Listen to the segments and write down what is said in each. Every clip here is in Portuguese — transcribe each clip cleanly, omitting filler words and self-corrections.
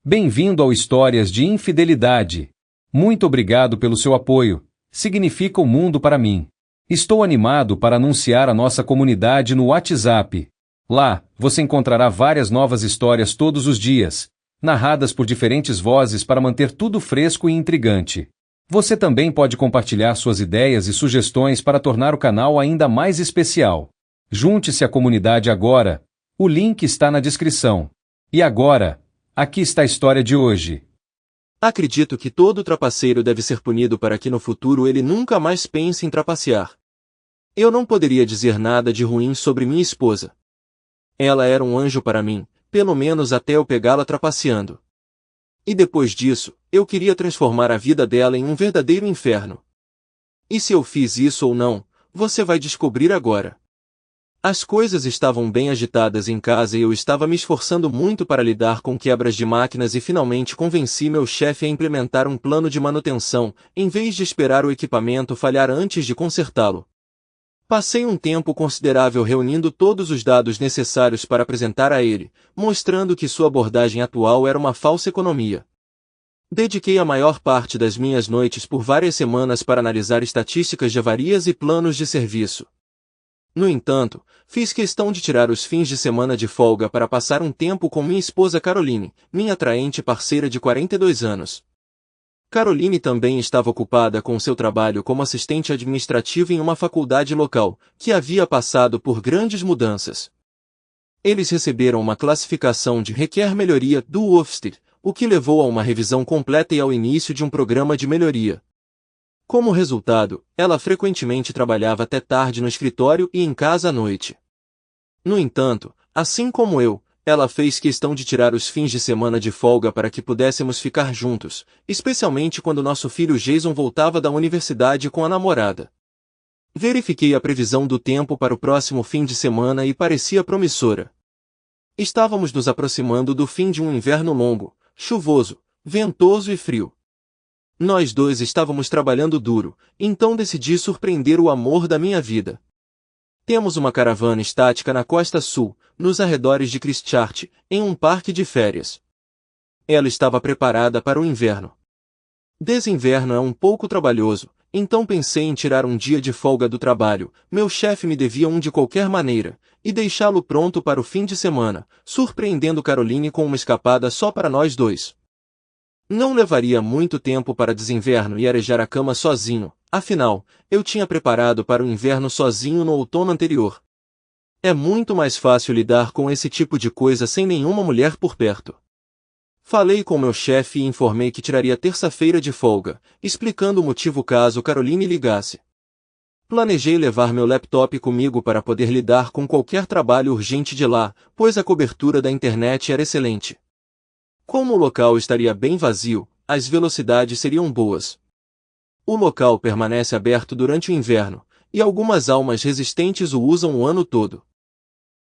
Bem-vindo ao Histórias de Infidelidade. Muito obrigado pelo seu apoio. Significa o mundo para mim. Estou animado para anunciar a nossa comunidade no WhatsApp. Lá, você encontrará várias novas histórias todos os dias, narradas por diferentes vozes para manter tudo fresco e intrigante. Você também pode compartilhar suas ideias e sugestões para tornar o canal ainda mais especial. Junte-se à comunidade agora. O link está na descrição. E agora, aqui está a história de hoje. Acredito que todo trapaceiro deve ser punido para que no futuro ele nunca mais pense em trapacear. Eu não poderia dizer nada de ruim sobre minha esposa. Ela era um anjo para mim, pelo menos até eu pegá-la trapaceando. E depois disso, eu queria transformar a vida dela em um verdadeiro inferno. E se eu fiz isso ou não, você vai descobrir agora. As coisas estavam bem agitadas em casa e eu estava me esforçando muito para lidar com quebras de máquinas e finalmente convenci meu chefe a implementar um plano de manutenção, em vez de esperar o equipamento falhar antes de consertá-lo. Passei um tempo considerável reunindo todos os dados necessários para apresentar a ele, mostrando que sua abordagem atual era uma falsa economia. Dediquei a maior parte das minhas noites por várias semanas para analisar estatísticas de avarias e planos de serviço. No entanto, fiz questão de tirar os fins de semana de folga para passar um tempo com minha esposa Caroline, minha atraente parceira de 42 anos. Caroline também estava ocupada com seu trabalho como assistente administrativa em uma faculdade local, que havia passado por grandes mudanças. Eles receberam uma classificação de requer melhoria do Ofsted, o que levou a uma revisão completa e ao início de um programa de melhoria. Como resultado, ela frequentemente trabalhava até tarde no escritório e em casa à noite. No entanto, assim como eu, ela fez questão de tirar os fins de semana de folga para que pudéssemos ficar juntos, especialmente quando nosso filho Jason voltava da universidade com a namorada. Verifiquei a previsão do tempo para o próximo fim de semana e parecia promissora. Estávamos nos aproximando do fim de um inverno longo, chuvoso, ventoso e frio. Nós dois estávamos trabalhando duro, então decidi surpreender o amor da minha vida. Temos uma caravana estática na costa sul, nos arredores de Christchurch, em um parque de férias. Ela estava preparada para o inverno. Desinverno é um pouco trabalhoso, então pensei em tirar um dia de folga do trabalho, meu chefe me devia um de qualquer maneira, e deixá-lo pronto para o fim de semana, surpreendendo Caroline com uma escapada só para nós dois. Não levaria muito tempo para desinverno e arejar a cama sozinho, afinal, eu tinha preparado para o inverno sozinho no outono anterior. É muito mais fácil lidar com esse tipo de coisa sem nenhuma mulher por perto. Falei com meu chefe e informei que tiraria terça-feira de folga, explicando o motivo caso Caroline ligasse. Planejei levar meu laptop comigo para poder lidar com qualquer trabalho urgente de lá, pois a cobertura da internet era excelente. Como o local estaria bem vazio, as velocidades seriam boas. O local permanece aberto durante o inverno, e algumas almas resistentes o usam o ano todo.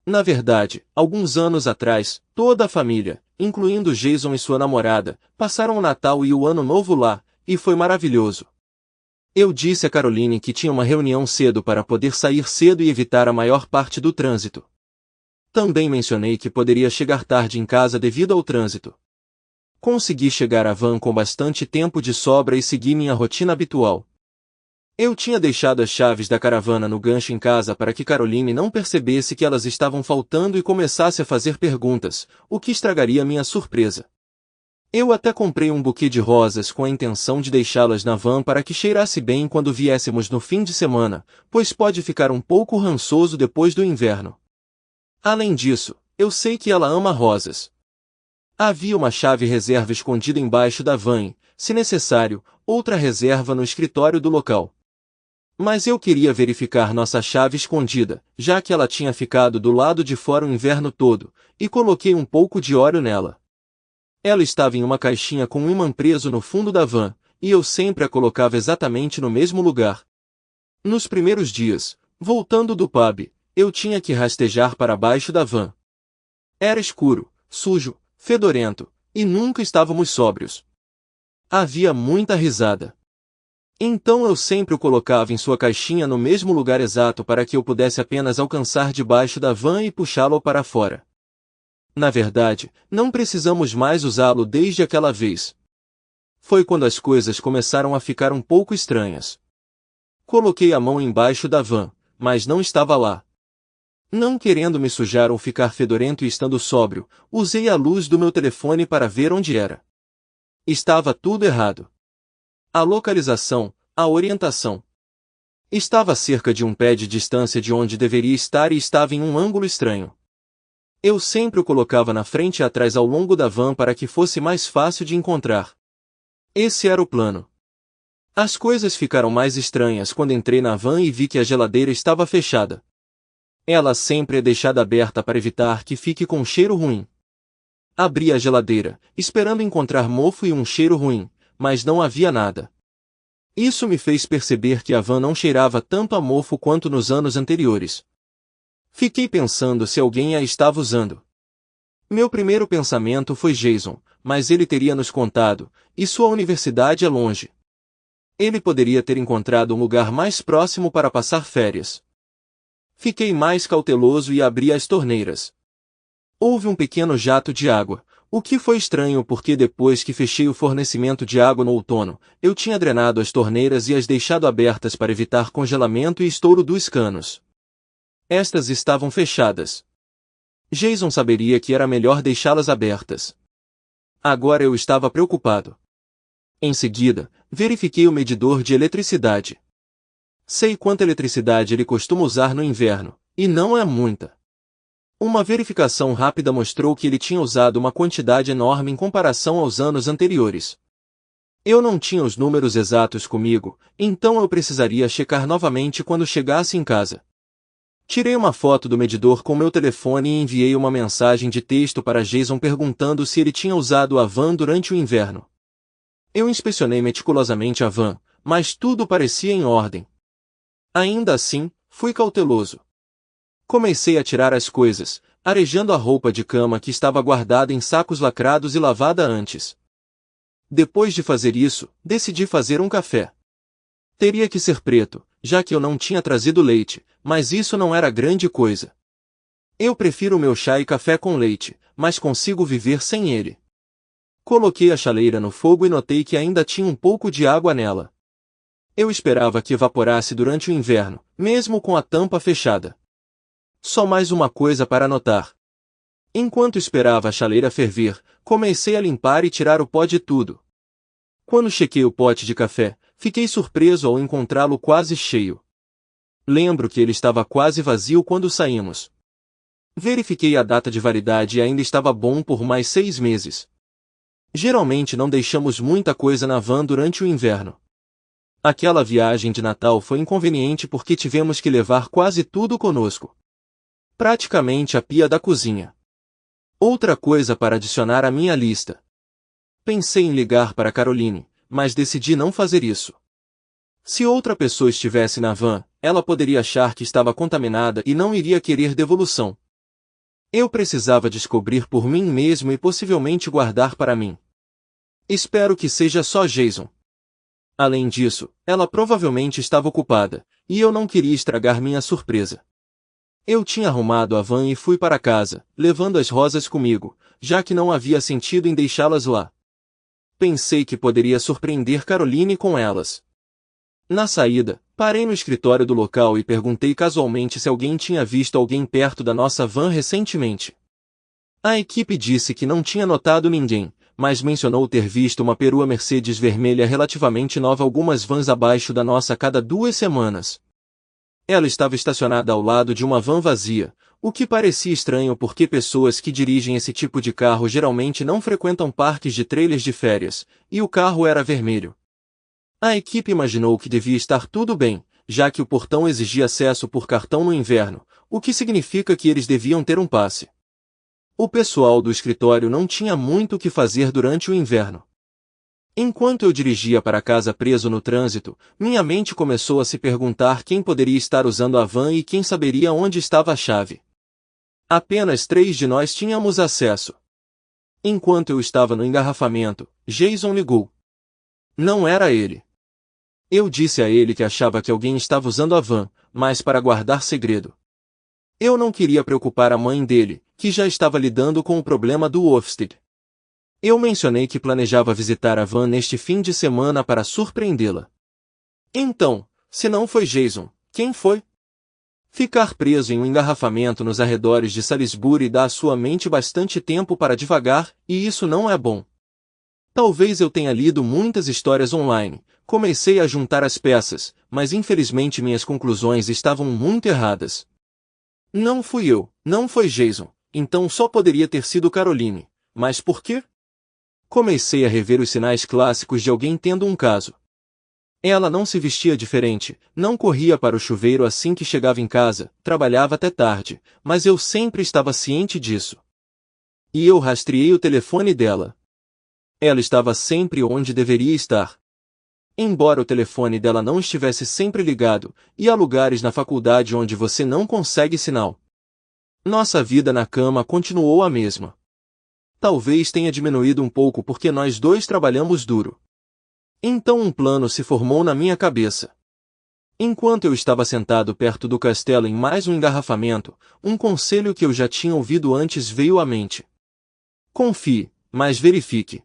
Na verdade, alguns anos atrás, toda a família, incluindo Jason e sua namorada, passaram o Natal e o Ano Novo lá, e foi maravilhoso. Eu disse a Caroline que tinha uma reunião cedo para poder sair cedo e evitar a maior parte do trânsito. Também mencionei que poderia chegar tarde em casa devido ao trânsito. Consegui chegar à van com bastante tempo de sobra e segui minha rotina habitual. Eu tinha deixado as chaves da caravana no gancho em casa para que Caroline não percebesse que elas estavam faltando e começasse a fazer perguntas, o que estragaria minha surpresa. Eu até comprei um buquê de rosas com a intenção de deixá-las na van para que cheirasse bem quando viéssemos no fim de semana, pois pode ficar um pouco rançoso depois do inverno. Além disso, eu sei que ela ama rosas. Havia uma chave reserva escondida embaixo da van e, se necessário, outra reserva no escritório do local. Mas eu queria verificar nossa chave escondida, já que ela tinha ficado do lado de fora o inverno todo, e coloquei um pouco de óleo nela. Ela estava em uma caixinha com um imã preso no fundo da van, e eu sempre a colocava exatamente no mesmo lugar. Nos primeiros dias, voltando do pub, eu tinha que rastejar para baixo da van. Era escuro, sujo, fedorento, e nunca estávamos sóbrios. Havia muita risada. Então eu sempre o colocava em sua caixinha no mesmo lugar exato para que eu pudesse apenas alcançar debaixo da van e puxá-lo para fora. Na verdade, não precisamos mais usá-lo desde aquela vez. Foi quando as coisas começaram a ficar um pouco estranhas. Coloquei a mão embaixo da van, mas não estava lá. Não querendo me sujar ou ficar fedorento e estando sóbrio, usei a luz do meu telefone para ver onde era. Estava tudo errado. A localização, a orientação. Estava a cerca de um pé de distância de onde deveria estar e estava em um ângulo estranho. Eu sempre o colocava na frente e atrás ao longo da van para que fosse mais fácil de encontrar. Esse era o plano. As coisas ficaram mais estranhas quando entrei na van e vi que a geladeira estava fechada. Ela sempre é deixada aberta para evitar que fique com cheiro ruim. Abri a geladeira, esperando encontrar mofo e um cheiro ruim, mas não havia nada. Isso me fez perceber que a van não cheirava tanto a mofo quanto nos anos anteriores. Fiquei pensando se alguém a estava usando. Meu primeiro pensamento foi Jason, mas ele teria nos contado, e sua universidade é longe. Ele poderia ter encontrado um lugar mais próximo para passar férias. Fiquei mais cauteloso e abri as torneiras. Houve um pequeno jato de água, o que foi estranho porque depois que fechei o fornecimento de água no outono, eu tinha drenado as torneiras e as deixado abertas para evitar congelamento e estouro dos canos. Estas estavam fechadas. Jason saberia que era melhor deixá-las abertas. Agora eu estava preocupado. Em seguida, verifiquei o medidor de eletricidade. Sei quanta eletricidade ele costuma usar no inverno, e não é muita. Uma verificação rápida mostrou que ele tinha usado uma quantidade enorme em comparação aos anos anteriores. Eu não tinha os números exatos comigo, então eu precisaria checar novamente quando chegasse em casa. Tirei uma foto do medidor com meu telefone e enviei uma mensagem de texto para Jason perguntando se ele tinha usado a van durante o inverno. Eu inspecionei meticulosamente a van, mas tudo parecia em ordem. Ainda assim, fui cauteloso. Comecei a tirar as coisas, arejando a roupa de cama que estava guardada em sacos lacrados e lavada antes. Depois de fazer isso, decidi fazer um café. Teria que ser preto, já que eu não tinha trazido leite, mas isso não era grande coisa. Eu prefiro meu chá e café com leite, mas consigo viver sem ele. Coloquei a chaleira no fogo e notei que ainda tinha um pouco de água nela. Eu esperava que evaporasse durante o inverno, mesmo com a tampa fechada. Só mais uma coisa para notar. Enquanto esperava a chaleira ferver, comecei a limpar e tirar o pó de tudo. Quando chequei o pote de café, fiquei surpreso ao encontrá-lo quase cheio. Lembro que ele estava quase vazio quando saímos. Verifiquei a data de validade e ainda estava bom por mais 6 meses. Geralmente não deixamos muita coisa na van durante o inverno. Aquela viagem de Natal foi inconveniente porque tivemos que levar quase tudo conosco. Praticamente a pia da cozinha. Outra coisa para adicionar à minha lista. Pensei em ligar para Caroline, mas decidi não fazer isso. Se outra pessoa estivesse na van, ela poderia achar que estava contaminada e não iria querer devolução. Eu precisava descobrir por mim mesmo e possivelmente guardar para mim. Espero que seja só Jason. Além disso, ela provavelmente estava ocupada, e eu não queria estragar minha surpresa. Eu tinha arrumado a van e fui para casa, levando as rosas comigo, já que não havia sentido em deixá-las lá. Pensei que poderia surpreender Caroline com elas. Na saída, parei no escritório do local e perguntei casualmente se alguém tinha visto alguém perto da nossa van recentemente. A equipe disse que não tinha notado ninguém, mas mencionou ter visto uma perua Mercedes vermelha relativamente nova algumas vans abaixo da nossa a cada 2 semanas. Ela estava estacionada ao lado de uma van vazia, o que parecia estranho porque pessoas que dirigem esse tipo de carro geralmente não frequentam parques de trailers de férias, e o carro era vermelho. A equipe imaginou que devia estar tudo bem, já que o portão exigia acesso por cartão no inverno, o que significa que eles deviam ter um passe. O pessoal do escritório não tinha muito o que fazer durante o inverno. Enquanto eu dirigia para casa preso no trânsito, minha mente começou a se perguntar quem poderia estar usando a van e quem saberia onde estava a chave. Apenas 3 de nós tínhamos acesso. Enquanto eu estava no engarrafamento, Jason ligou. Não era ele. Eu disse a ele que achava que alguém estava usando a van, mas para guardar segredo. Eu não queria preocupar a mãe dele, que já estava lidando com o problema do Ofsted. Eu mencionei que planejava visitar a van neste fim de semana para surpreendê-la. Então, se não foi Jason, quem foi? Ficar preso em um engarrafamento nos arredores de Salisbury dá à sua mente bastante tempo para divagar, e isso não é bom. Talvez eu tenha lido muitas histórias online, comecei a juntar as peças, mas infelizmente minhas conclusões estavam muito erradas. Não fui eu, não foi Jason, então só poderia ter sido Caroline. Mas por quê? Comecei a rever os sinais clássicos de alguém tendo um caso. Ela não se vestia diferente, não corria para o chuveiro assim que chegava em casa, trabalhava até tarde, mas eu sempre estava ciente disso. E eu rastreei o telefone dela. Ela estava sempre onde deveria estar. Embora o telefone dela não estivesse sempre ligado, e há lugares na faculdade onde você não consegue sinal. Nossa vida na cama continuou a mesma. Talvez tenha diminuído um pouco porque nós dois trabalhamos duro. Então um plano se formou na minha cabeça. Enquanto eu estava sentado perto do castelo em mais um engarrafamento, um conselho que eu já tinha ouvido antes veio à mente. Confie, mas verifique.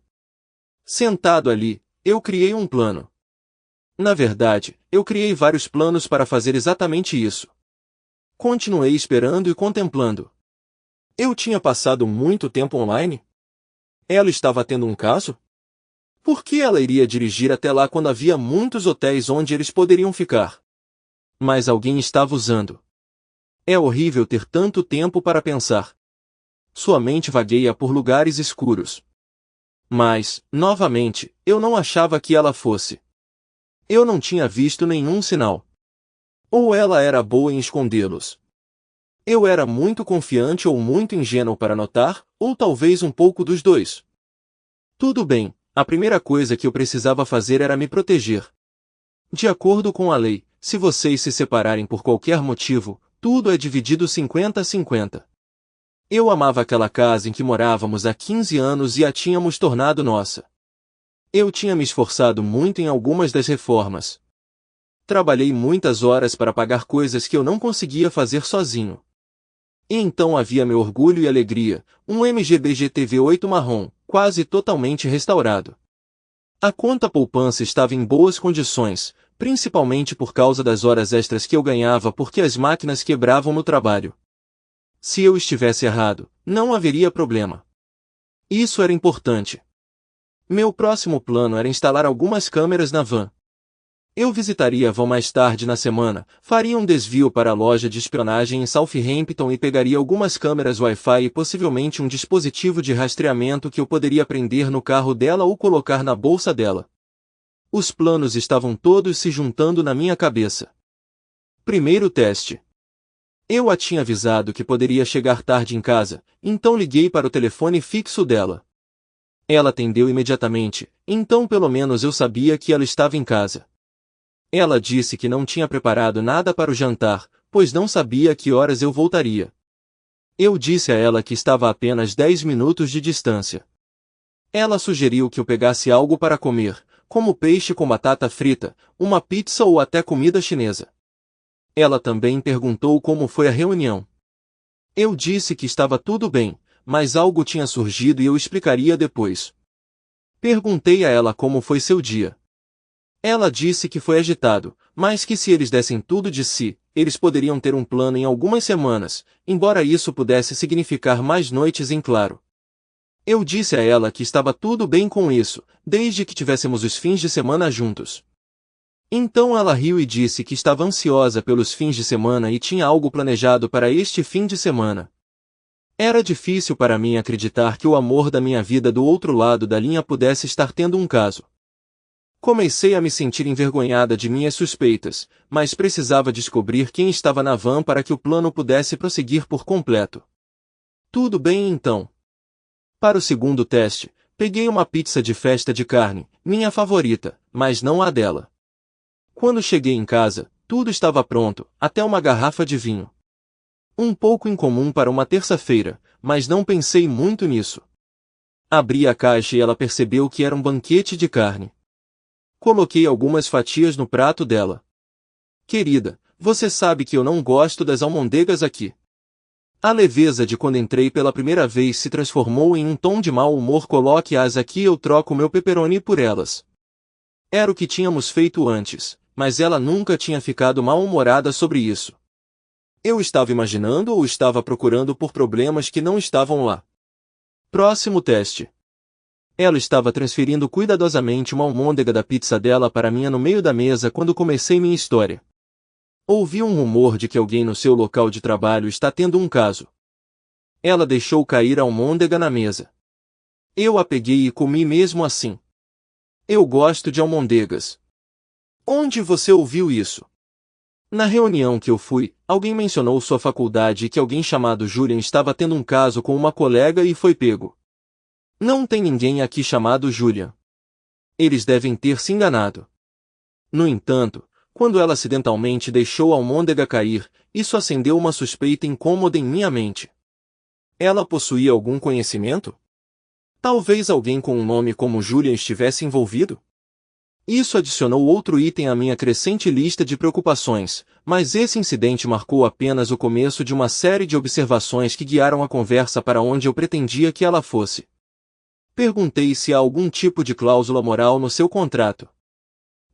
Sentado ali, eu criei um plano. Na verdade, eu criei vários planos para fazer exatamente isso. Continuei esperando e contemplando. Eu tinha passado muito tempo online? Ela estava tendo um caso? Por que ela iria dirigir até lá quando havia muitos hotéis onde eles poderiam ficar? Mas alguém estava usando. É horrível ter tanto tempo para pensar. Sua mente vagueia por lugares escuros. Mas, novamente, eu não achava que ela fosse. Eu não tinha visto nenhum sinal. Ou ela era boa em escondê-los. Eu era muito confiante ou muito ingênuo para notar, ou talvez um pouco dos dois. Tudo bem, a primeira coisa que eu precisava fazer era me proteger. De acordo com a lei, se vocês se separarem por qualquer motivo, tudo é dividido 50-50. Eu amava aquela casa em que morávamos há 15 anos e a tínhamos tornado nossa. Eu tinha me esforçado muito em algumas das reformas. Trabalhei muitas horas para pagar coisas que eu não conseguia fazer sozinho. E então havia meu orgulho e alegria, um MG BG-TV 8 marrom, quase totalmente restaurado. A conta poupança estava em boas condições, principalmente por causa das horas extras que eu ganhava porque as máquinas quebravam no trabalho. Se eu estivesse errado, não haveria problema. Isso era importante. Meu próximo plano era instalar algumas câmeras na van. Eu visitaria a van mais tarde na semana, faria um desvio para a loja de espionagem em Southampton e pegaria algumas câmeras Wi-Fi e possivelmente um dispositivo de rastreamento que eu poderia prender no carro dela ou colocar na bolsa dela. Os planos estavam todos se juntando na minha cabeça. Primeiro teste. Eu a tinha avisado que poderia chegar tarde em casa, então liguei para o telefone fixo dela. Ela atendeu imediatamente, então pelo menos eu sabia que ela estava em casa. Ela disse que não tinha preparado nada para o jantar, pois não sabia a que horas eu voltaria. Eu disse a ela que estava a apenas 10 minutos de distância. Ela sugeriu que eu pegasse algo para comer, como peixe com batata frita, uma pizza ou até comida chinesa. Ela também perguntou como foi a reunião. Eu disse que estava tudo bem, mas algo tinha surgido e eu explicaria depois. Perguntei a ela como foi seu dia. Ela disse que foi agitado, mas que se eles dessem tudo de si, eles poderiam ter um plano em algumas semanas, embora isso pudesse significar mais noites em claro. Eu disse a ela que estava tudo bem com isso, desde que tivéssemos os fins de semana juntos. Então ela riu e disse que estava ansiosa pelos fins de semana e tinha algo planejado para este fim de semana. Era difícil para mim acreditar que o amor da minha vida do outro lado da linha pudesse estar tendo um caso. Comecei a me sentir envergonhada de minhas suspeitas, mas precisava descobrir quem estava na van para que o plano pudesse prosseguir por completo. Tudo bem então. Para o segundo teste, peguei uma pizza de festa de carne, minha favorita, mas não a dela. Quando cheguei em casa, tudo estava pronto, até uma garrafa de vinho. Um pouco incomum para uma terça-feira, mas não pensei muito nisso. Abri a caixa e ela percebeu que era um banquete de carne. Coloquei algumas fatias no prato dela. Querida, você sabe que eu não gosto das almôndegas aqui. A leveza de quando entrei pela primeira vez se transformou em um tom de mau humor. Coloque-as aqui, eu troco meu pepperoni por elas. Era o que tínhamos feito antes, mas ela nunca tinha ficado mal-humorada sobre isso. Eu estava imaginando ou estava procurando por problemas que não estavam lá? Próximo teste. Ela estava transferindo cuidadosamente uma almôndega da pizza dela para minha no meio da mesa quando comecei minha história. Ouvi um rumor de que alguém no seu local de trabalho está tendo um caso. Ela deixou cair a almôndega na mesa. Eu a peguei e comi mesmo assim. Eu gosto de almôndegas. Onde você ouviu isso? Na reunião que eu fui, alguém mencionou sua faculdade e que alguém chamado Julian estava tendo um caso com uma colega e foi pego. Não tem ninguém aqui chamado Julian. Eles devem ter se enganado. No entanto, quando ela acidentalmente deixou a almôndega cair, isso acendeu uma suspeita incômoda em minha mente. Ela possuía algum conhecimento? Talvez alguém com um nome como Julian estivesse envolvido? Isso adicionou outro item à minha crescente lista de preocupações, mas esse incidente marcou apenas o começo de uma série de observações que guiaram a conversa para onde eu pretendia que ela fosse. Perguntei se há algum tipo de cláusula moral no seu contrato.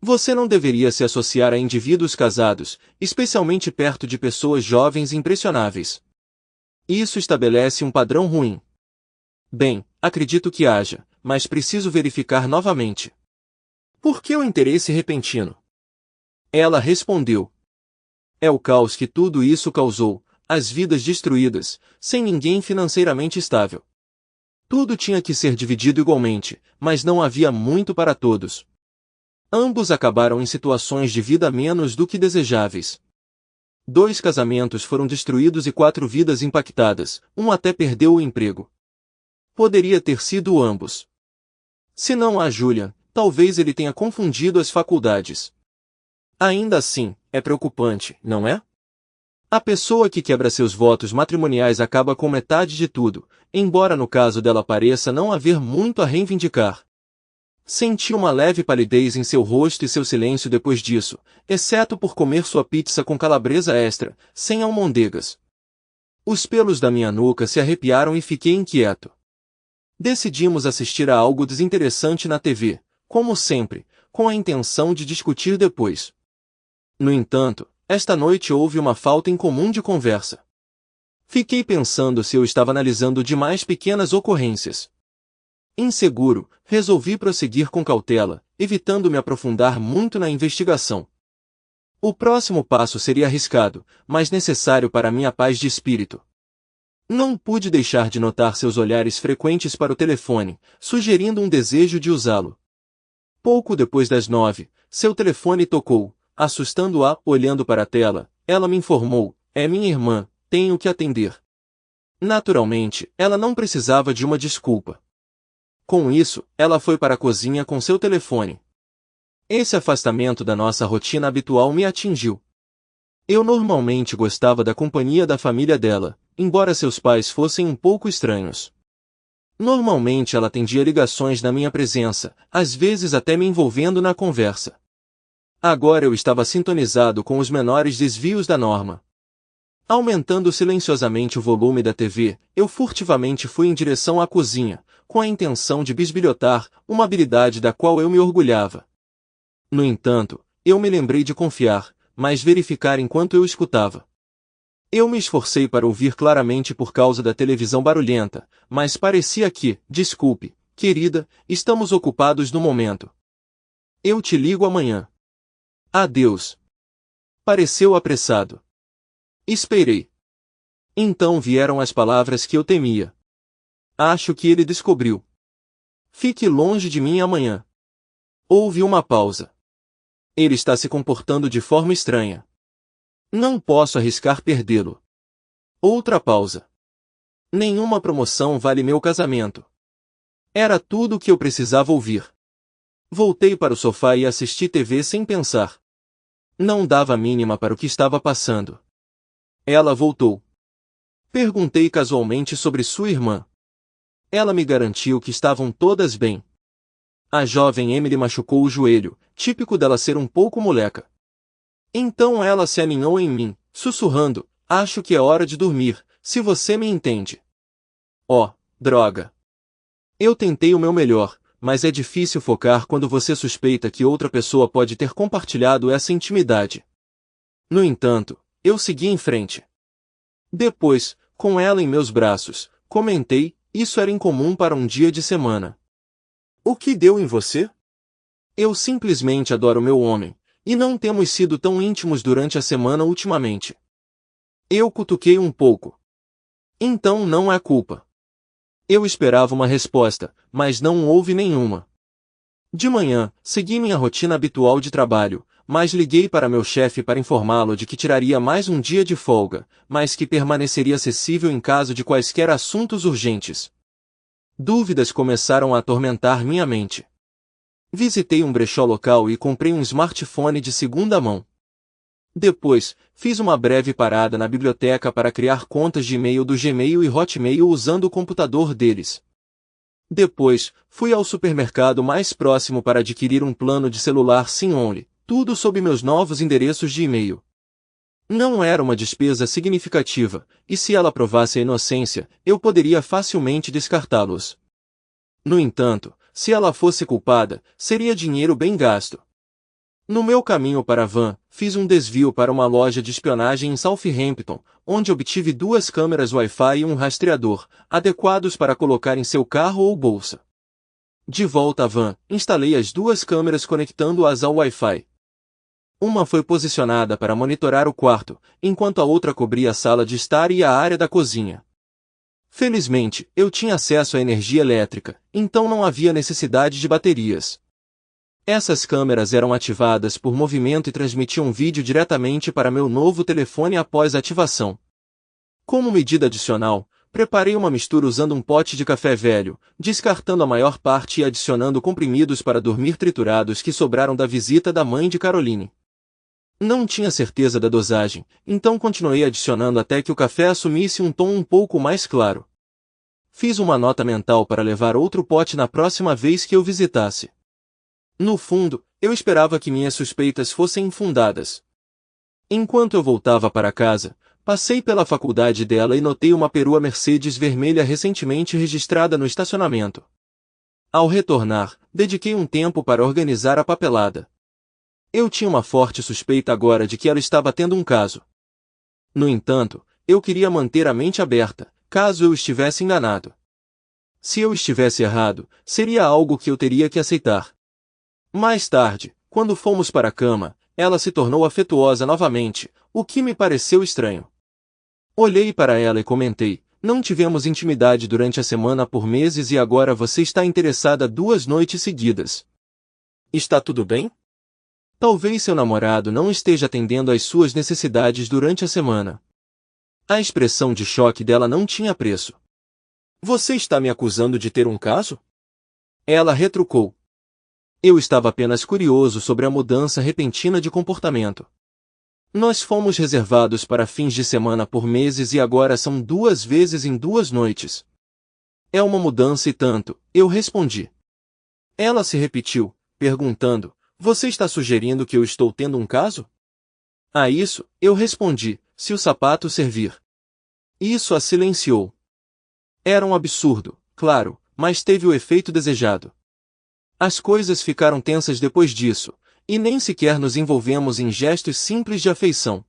Você não deveria se associar a indivíduos casados, especialmente perto de pessoas jovens e impressionáveis. Isso estabelece um padrão ruim. Bem, acredito que haja, mas preciso verificar novamente. Por que o interesse repentino? Ela respondeu. É o caos que tudo isso causou, as vidas destruídas, sem ninguém financeiramente estável. Tudo tinha que ser dividido igualmente, mas não havia muito para todos. Ambos acabaram em situações de vida menos do que desejáveis. 2 casamentos foram destruídos e 4 vidas impactadas, um até perdeu o emprego. Poderia ter sido ambos. Se não há Julian, talvez ele tenha confundido as faculdades. Ainda assim, é preocupante, não é? A pessoa que quebra seus votos matrimoniais acaba com metade de tudo, embora no caso dela pareça não haver muito a reivindicar. Senti uma leve palidez em seu rosto e seu silêncio depois disso, exceto por comer sua pizza com calabresa extra, sem almôndegas. Os pelos da minha nuca se arrepiaram e fiquei inquieto. Decidimos assistir a algo desinteressante na TV, como sempre, com a intenção de discutir depois. No entanto, esta noite houve uma falta incomum de conversa. Fiquei pensando se eu estava analisando demais pequenas ocorrências. Inseguro, resolvi prosseguir com cautela, evitando me aprofundar muito na investigação. O próximo passo seria arriscado, mas necessário para minha paz de espírito. Não pude deixar de notar seus olhares frequentes para o telefone, sugerindo um desejo de usá-lo. Pouco depois das 9, seu telefone tocou, assustando-a. Olhando para a tela, ela me informou, é minha irmã, tenho que atender. Naturalmente, ela não precisava de uma desculpa. Com isso, ela foi para a cozinha com seu telefone. Esse afastamento da nossa rotina habitual me atingiu. Eu normalmente gostava da companhia da família dela, embora seus pais fossem um pouco estranhos. Normalmente ela atendia ligações na minha presença, às vezes até me envolvendo na conversa. Agora eu estava sintonizado com os menores desvios da norma. Aumentando silenciosamente o volume da TV, eu furtivamente fui em direção à cozinha, com a intenção de bisbilhotar, uma habilidade da qual eu me orgulhava. No entanto, eu me lembrei de confiar, mas verificar enquanto eu escutava. Eu me esforcei para ouvir claramente por causa da televisão barulhenta, mas parecia que, desculpe, querida, estamos ocupados no momento. Eu te ligo amanhã. Adeus. Pareceu apressado. Esperei. Então vieram as palavras que eu temia. Acho que ele descobriu. Fique longe de mim amanhã. Houve uma pausa. Ele está se comportando de forma estranha. Não posso arriscar perdê-lo. Outra pausa. Nenhuma promoção vale meu casamento. Era tudo o que eu precisava ouvir. Voltei para o sofá e assisti TV sem pensar. Não dava a mínima para o que estava passando. Ela voltou. Perguntei casualmente sobre sua irmã. Ela me garantiu que estavam todas bem. A jovem Emily machucou o joelho, típico dela ser um pouco moleca. Então ela se aninhou em mim, sussurrando, acho que é hora de dormir, se você me entende. Oh, droga. Eu tentei o meu melhor, mas é difícil focar quando você suspeita que outra pessoa pode ter compartilhado essa intimidade. No entanto, eu segui em frente. Depois, com ela em meus braços, comentei, isso era incomum para um dia de semana. O que deu em você? Eu simplesmente adoro meu homem, e não temos sido tão íntimos durante a semana ultimamente. Eu cutuquei um pouco. Então não é culpa. Eu esperava uma resposta, mas não houve nenhuma. De manhã, segui minha rotina habitual de trabalho, mas liguei para meu chefe para informá-lo de que tiraria mais um dia de folga, mas que permaneceria acessível em caso de quaisquer assuntos urgentes. Dúvidas começaram a atormentar minha mente. Visitei um brechó local e comprei um smartphone de segunda mão. Depois, fiz uma breve parada na biblioteca para criar contas de e-mail do Gmail e Hotmail usando o computador deles. Depois, fui ao supermercado mais próximo para adquirir um plano de celular SIM-only, tudo sob meus novos endereços de e-mail. Não era uma despesa significativa, e se ela provasse a inocência, eu poderia facilmente descartá-los. No entanto, se ela fosse culpada, seria dinheiro bem gasto. No meu caminho para a van, fiz um desvio para uma loja de espionagem em Southampton, onde obtive 2 câmeras Wi-Fi e um rastreador, adequados para colocar em seu carro ou bolsa. De volta à van, instalei as 2 câmeras conectando-as ao Wi-Fi. Uma foi posicionada para monitorar o quarto, enquanto a outra cobria a sala de estar e a área da cozinha. Felizmente, eu tinha acesso à energia elétrica, então não havia necessidade de baterias. Essas câmeras eram ativadas por movimento e transmitiam vídeo diretamente para meu novo telefone após a ativação. Como medida adicional, preparei uma mistura usando um pote de café velho, descartando a maior parte e adicionando comprimidos para dormir triturados que sobraram da visita da mãe de Caroline. Não tinha certeza da dosagem, então continuei adicionando até que o café assumisse um tom um pouco mais claro. Fiz uma nota mental para levar outro pote na próxima vez que eu visitasse. No fundo, eu esperava que minhas suspeitas fossem infundadas. Enquanto eu voltava para casa, passei pela faculdade dela e notei uma perua Mercedes vermelha recentemente registrada no estacionamento. Ao retornar, dediquei um tempo para organizar a papelada. Eu tinha uma forte suspeita agora de que ela estava tendo um caso. No entanto, eu queria manter a mente aberta, caso eu estivesse enganado. Se eu estivesse errado, seria algo que eu teria que aceitar. Mais tarde, quando fomos para a cama, ela se tornou afetuosa novamente, o que me pareceu estranho. Olhei para ela e comentei, não tivemos intimidade durante a semana por meses e agora você está interessada 2 noites seguidas. Está tudo bem? Talvez seu namorado não esteja atendendo às suas necessidades durante a semana. A expressão de choque dela não tinha preço. Você está me acusando de ter um caso? Ela retrucou. Eu estava apenas curioso sobre a mudança repentina de comportamento. Nós fomos reservados para fins de semana por meses e agora são 2 vezes em 2 noites. É uma mudança e tanto, eu respondi. Ela se repetiu, perguntando, você está sugerindo que eu estou tendo um caso? A isso, eu respondi, se o sapato servir. Isso a silenciou. Era um absurdo, claro, mas teve o efeito desejado. As coisas ficaram tensas depois disso, e nem sequer nos envolvemos em gestos simples de afeição.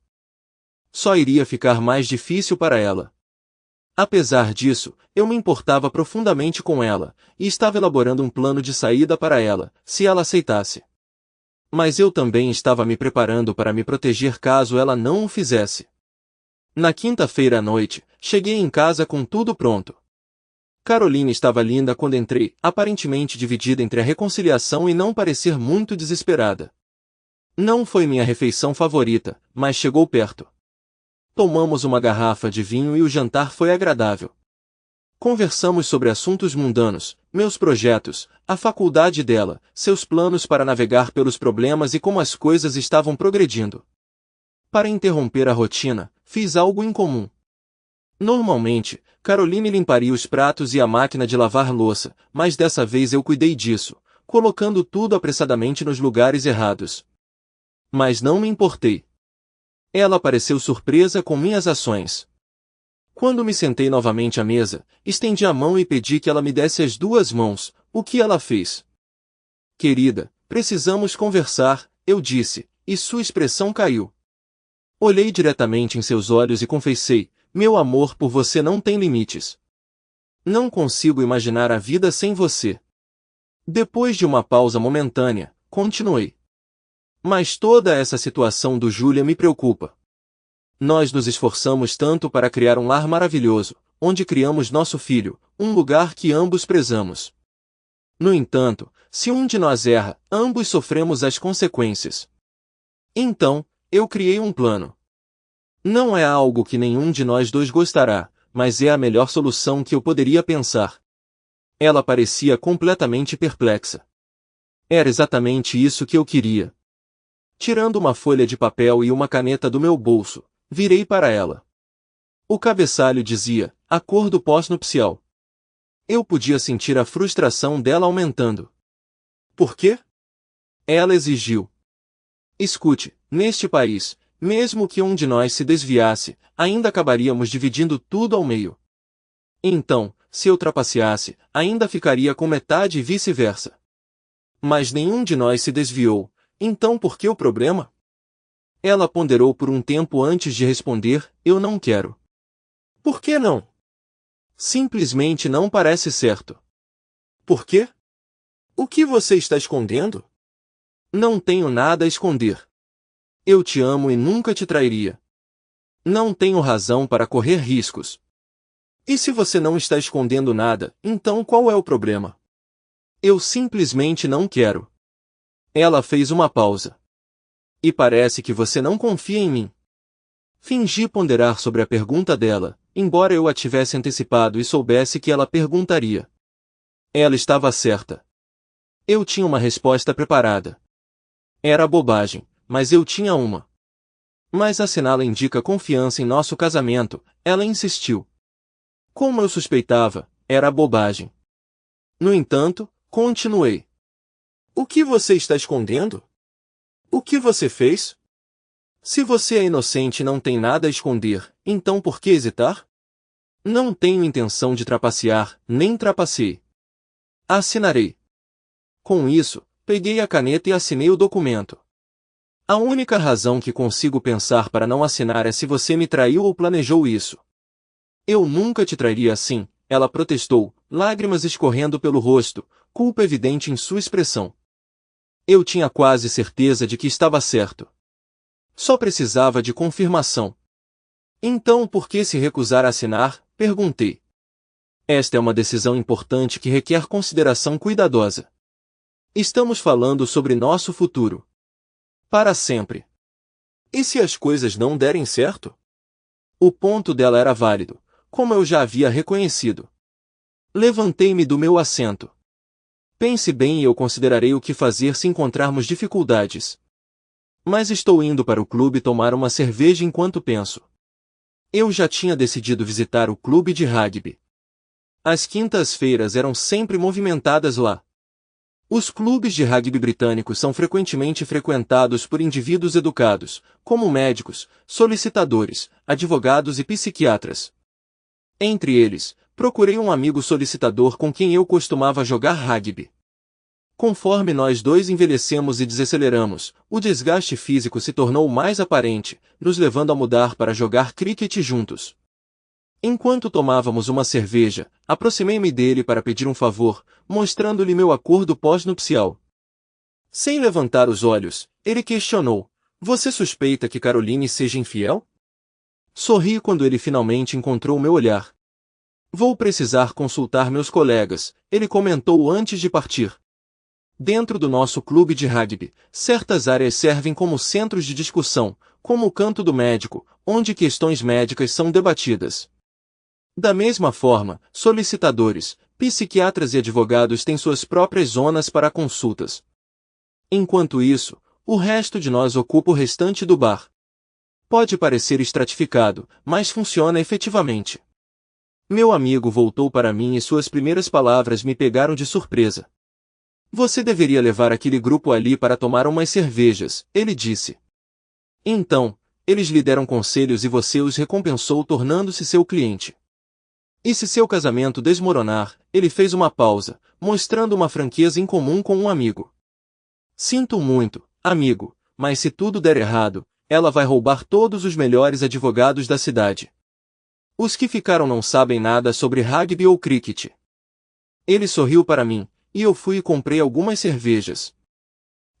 Só iria ficar mais difícil para ela. Apesar disso, eu me importava profundamente com ela, e estava elaborando um plano de saída para ela, se ela aceitasse. Mas eu também estava me preparando para me proteger caso ela não o fizesse. Na quinta-feira à noite, cheguei em casa com tudo pronto. Caroline estava linda quando entrei, aparentemente dividida entre a reconciliação e não parecer muito desesperada. Não foi minha refeição favorita, mas chegou perto. Tomamos uma garrafa de vinho e o jantar foi agradável. Conversamos sobre assuntos mundanos, meus projetos, a faculdade dela, seus planos para navegar pelos problemas e como as coisas estavam progredindo. Para interromper a rotina, fiz algo incomum. Normalmente, Caroline limparia os pratos e a máquina de lavar louça, mas dessa vez eu cuidei disso, colocando tudo apressadamente nos lugares errados. Mas não me importei. Ela pareceu surpresa com minhas ações. Quando me sentei novamente à mesa, estendi a mão e pedi que ela me desse as 2 mãos, o que ela fez. Querida, precisamos conversar, eu disse, e sua expressão caiu. Olhei diretamente em seus olhos e confessei, meu amor por você não tem limites. Não consigo imaginar a vida sem você. Depois de uma pausa momentânea, continuei. Mas toda essa situação do Júlia me preocupa. Nós nos esforçamos tanto para criar um lar maravilhoso, onde criamos nosso filho, um lugar que ambos prezamos. No entanto, se um de nós erra, ambos sofremos as consequências. Então, eu criei um plano. Não é algo que nenhum de nós dois gostará, mas é a melhor solução que eu poderia pensar. Ela parecia completamente perplexa. Era exatamente isso que eu queria. Tirando uma folha de papel e uma caneta do meu bolso, virei para ela. O cabeçalho dizia, acordo pós-nupcial. Eu podia sentir a frustração dela aumentando. Por quê? Ela exigiu. Escute, neste país, mesmo que um de nós se desviasse, ainda acabaríamos dividindo tudo ao meio. Então, se eu trapaceasse, ainda ficaria com metade e vice-versa. Mas nenhum de nós se desviou, então por que o problema? Ela ponderou por um tempo antes de responder, eu não quero. Por que não? Simplesmente não parece certo. Por quê? O que você está escondendo? Não tenho nada a esconder. Eu te amo e nunca te trairia. Não tenho razão para correr riscos. E se você não está escondendo nada, então qual é o problema? Eu simplesmente não quero. Ela fez uma pausa. E parece que você não confia em mim. Fingi ponderar sobre a pergunta dela, embora eu a tivesse antecipado e soubesse que ela perguntaria. Ela estava certa. Eu tinha uma resposta preparada. Era bobagem, mas eu tinha uma. Mas a sinala indica confiança em nosso casamento, ela insistiu. Como eu suspeitava, era bobagem. No entanto, continuei. O que você está escondendo? O que você fez? Se você é inocente e não tem nada a esconder, então por que hesitar? Não tenho intenção de trapacear, nem trapacei. Assinarei. Com isso, peguei a caneta e assinei o documento. A única razão que consigo pensar para não assinar é se você me traiu ou planejou isso. Eu nunca te trairia assim, ela protestou, lágrimas escorrendo pelo rosto, culpa evidente em sua expressão. Eu tinha quase certeza de que estava certo. Só precisava de confirmação. Então por que se recusar a assinar? Perguntei. Esta é uma decisão importante que requer consideração cuidadosa. Estamos falando sobre nosso futuro. Para sempre. E se as coisas não derem certo? O ponto dela era válido, como eu já havia reconhecido. Levantei-me do meu assento. Pense bem e eu considerarei o que fazer se encontrarmos dificuldades. Mas estou indo para o clube tomar uma cerveja enquanto penso. Eu já tinha decidido visitar o clube de rugby. As quintas-feiras eram sempre movimentadas lá. Os clubes de rugby britânicos são frequentemente frequentados por indivíduos educados, como médicos, solicitadores, advogados e psiquiatras. Entre eles, procurei um amigo solicitador com quem eu costumava jogar rugby. Conforme nós dois envelhecemos e desaceleramos, o desgaste físico se tornou mais aparente, nos levando a mudar para jogar cricket juntos. Enquanto tomávamos uma cerveja, aproximei-me dele para pedir um favor, mostrando-lhe meu acordo pós-nupcial. Sem levantar os olhos, ele questionou, você suspeita que Caroline seja infiel? Sorri quando ele finalmente encontrou meu olhar. Vou precisar consultar meus colegas, ele comentou antes de partir. Dentro do nosso clube de rugby, certas áreas servem como centros de discussão, como o canto do médico, onde questões médicas são debatidas. Da mesma forma, solicitadores, psiquiatras e advogados têm suas próprias zonas para consultas. Enquanto isso, o resto de nós ocupa o restante do bar. Pode parecer estratificado, mas funciona efetivamente. Meu amigo voltou para mim e suas primeiras palavras me pegaram de surpresa. Você deveria levar aquele grupo ali para tomar umas cervejas, ele disse. Então, eles lhe deram conselhos e você os recompensou tornando-se seu cliente. E se seu casamento desmoronar, ele fez uma pausa, mostrando uma franqueza incomum com um amigo. Sinto muito, amigo, mas se tudo der errado, ela vai roubar todos os melhores advogados da cidade. Os que ficaram não sabem nada sobre rugby ou cricket. Ele sorriu para mim, e eu fui e comprei algumas cervejas.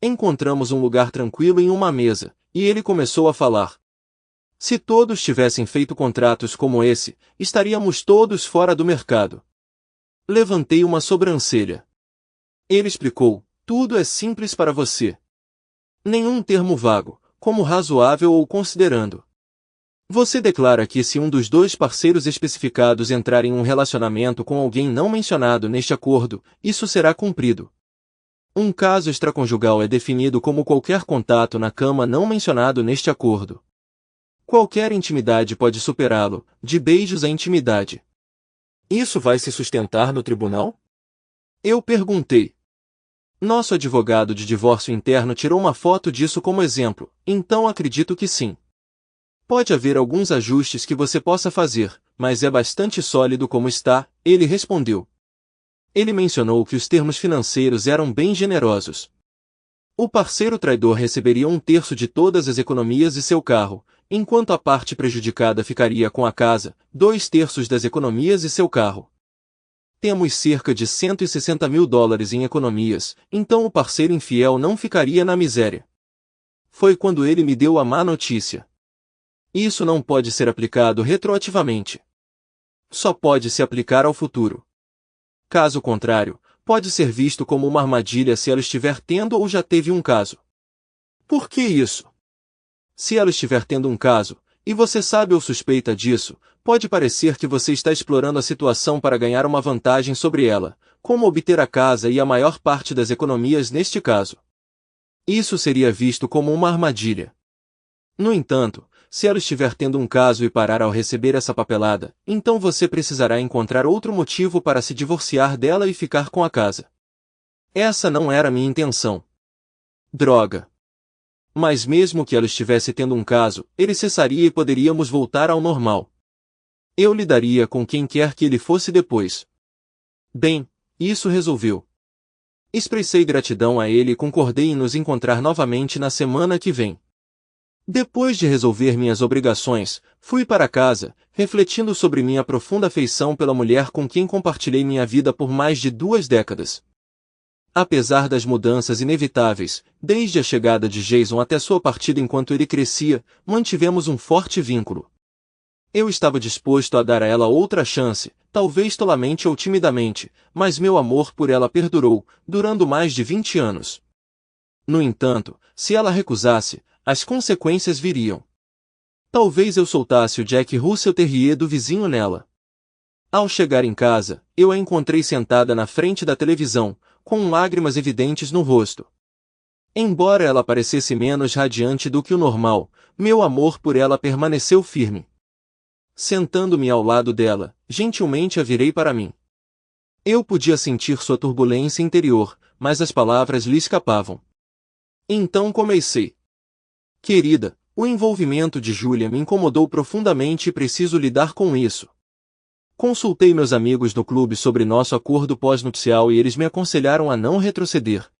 Encontramos um lugar tranquilo em uma mesa, e ele começou a falar. Se todos tivessem feito contratos como esse, estaríamos todos fora do mercado. Levantei uma sobrancelha. Ele explicou, tudo é simples para você. Nenhum termo vago, como razoável ou considerando. Você declara que se um dos dois parceiros especificados entrar em um relacionamento com alguém não mencionado neste acordo, isso será cumprido. Um caso extraconjugal é definido como qualquer contato na cama não mencionado neste acordo. Qualquer intimidade pode superá-lo, de beijos à intimidade. Isso vai se sustentar no tribunal? Eu perguntei. Nosso advogado de divórcio interno tirou uma foto disso como exemplo, então acredito que sim. Pode haver alguns ajustes que você possa fazer, mas é bastante sólido como está, ele respondeu. Ele mencionou que os termos financeiros eram bem generosos. O parceiro traidor receberia 1/3 de todas as economias de seu carro, enquanto a parte prejudicada ficaria com a casa, 2/3 das economias de seu carro. Temos cerca de $160.000 em economias, então o parceiro infiel não ficaria na miséria. Foi quando ele me deu a má notícia. Isso não pode ser aplicado retroativamente. Só pode se aplicar ao futuro. Caso contrário, pode ser visto como uma armadilha se ela estiver tendo ou já teve um caso. Por que isso? Se ela estiver tendo um caso, e você sabe ou suspeita disso, pode parecer que você está explorando a situação para ganhar uma vantagem sobre ela, como obter a casa e a maior parte das economias neste caso. Isso seria visto como uma armadilha. No entanto, se ela estiver tendo um caso e parar ao receber essa papelada, então você precisará encontrar outro motivo para se divorciar dela e ficar com a casa. Essa não era minha intenção. Droga. Mas mesmo que ela estivesse tendo um caso, ele cessaria e poderíamos voltar ao normal. Eu lidaria com quem quer que ele fosse depois. Bem, isso resolveu. Expressei gratidão a ele e concordei em nos encontrar novamente na semana que vem. Depois de resolver minhas obrigações, fui para casa, refletindo sobre minha profunda afeição pela mulher com quem compartilhei minha vida por mais de 2 décadas. Apesar das mudanças inevitáveis, desde a chegada de Jason até sua partida enquanto ele crescia, mantivemos um forte vínculo. Eu estava disposto a dar a ela outra chance, talvez tolamente ou timidamente, mas meu amor por ela perdurou, durando mais de 20 anos. No entanto, se ela recusasse, as consequências viriam. Talvez eu soltasse o Jack Russell Terrier do vizinho nela. Ao chegar em casa, eu a encontrei sentada na frente da televisão, com lágrimas evidentes no rosto. Embora ela parecesse menos radiante do que o normal, meu amor por ela permaneceu firme. Sentando-me ao lado dela, gentilmente a virei para mim. Eu podia sentir sua turbulência interior, mas as palavras lhe escapavam. Então comecei. Querida, o envolvimento de Julia me incomodou profundamente e preciso lidar com isso. Consultei meus amigos no clube sobre nosso acordo pós-nupcial e eles me aconselharam a não retroceder.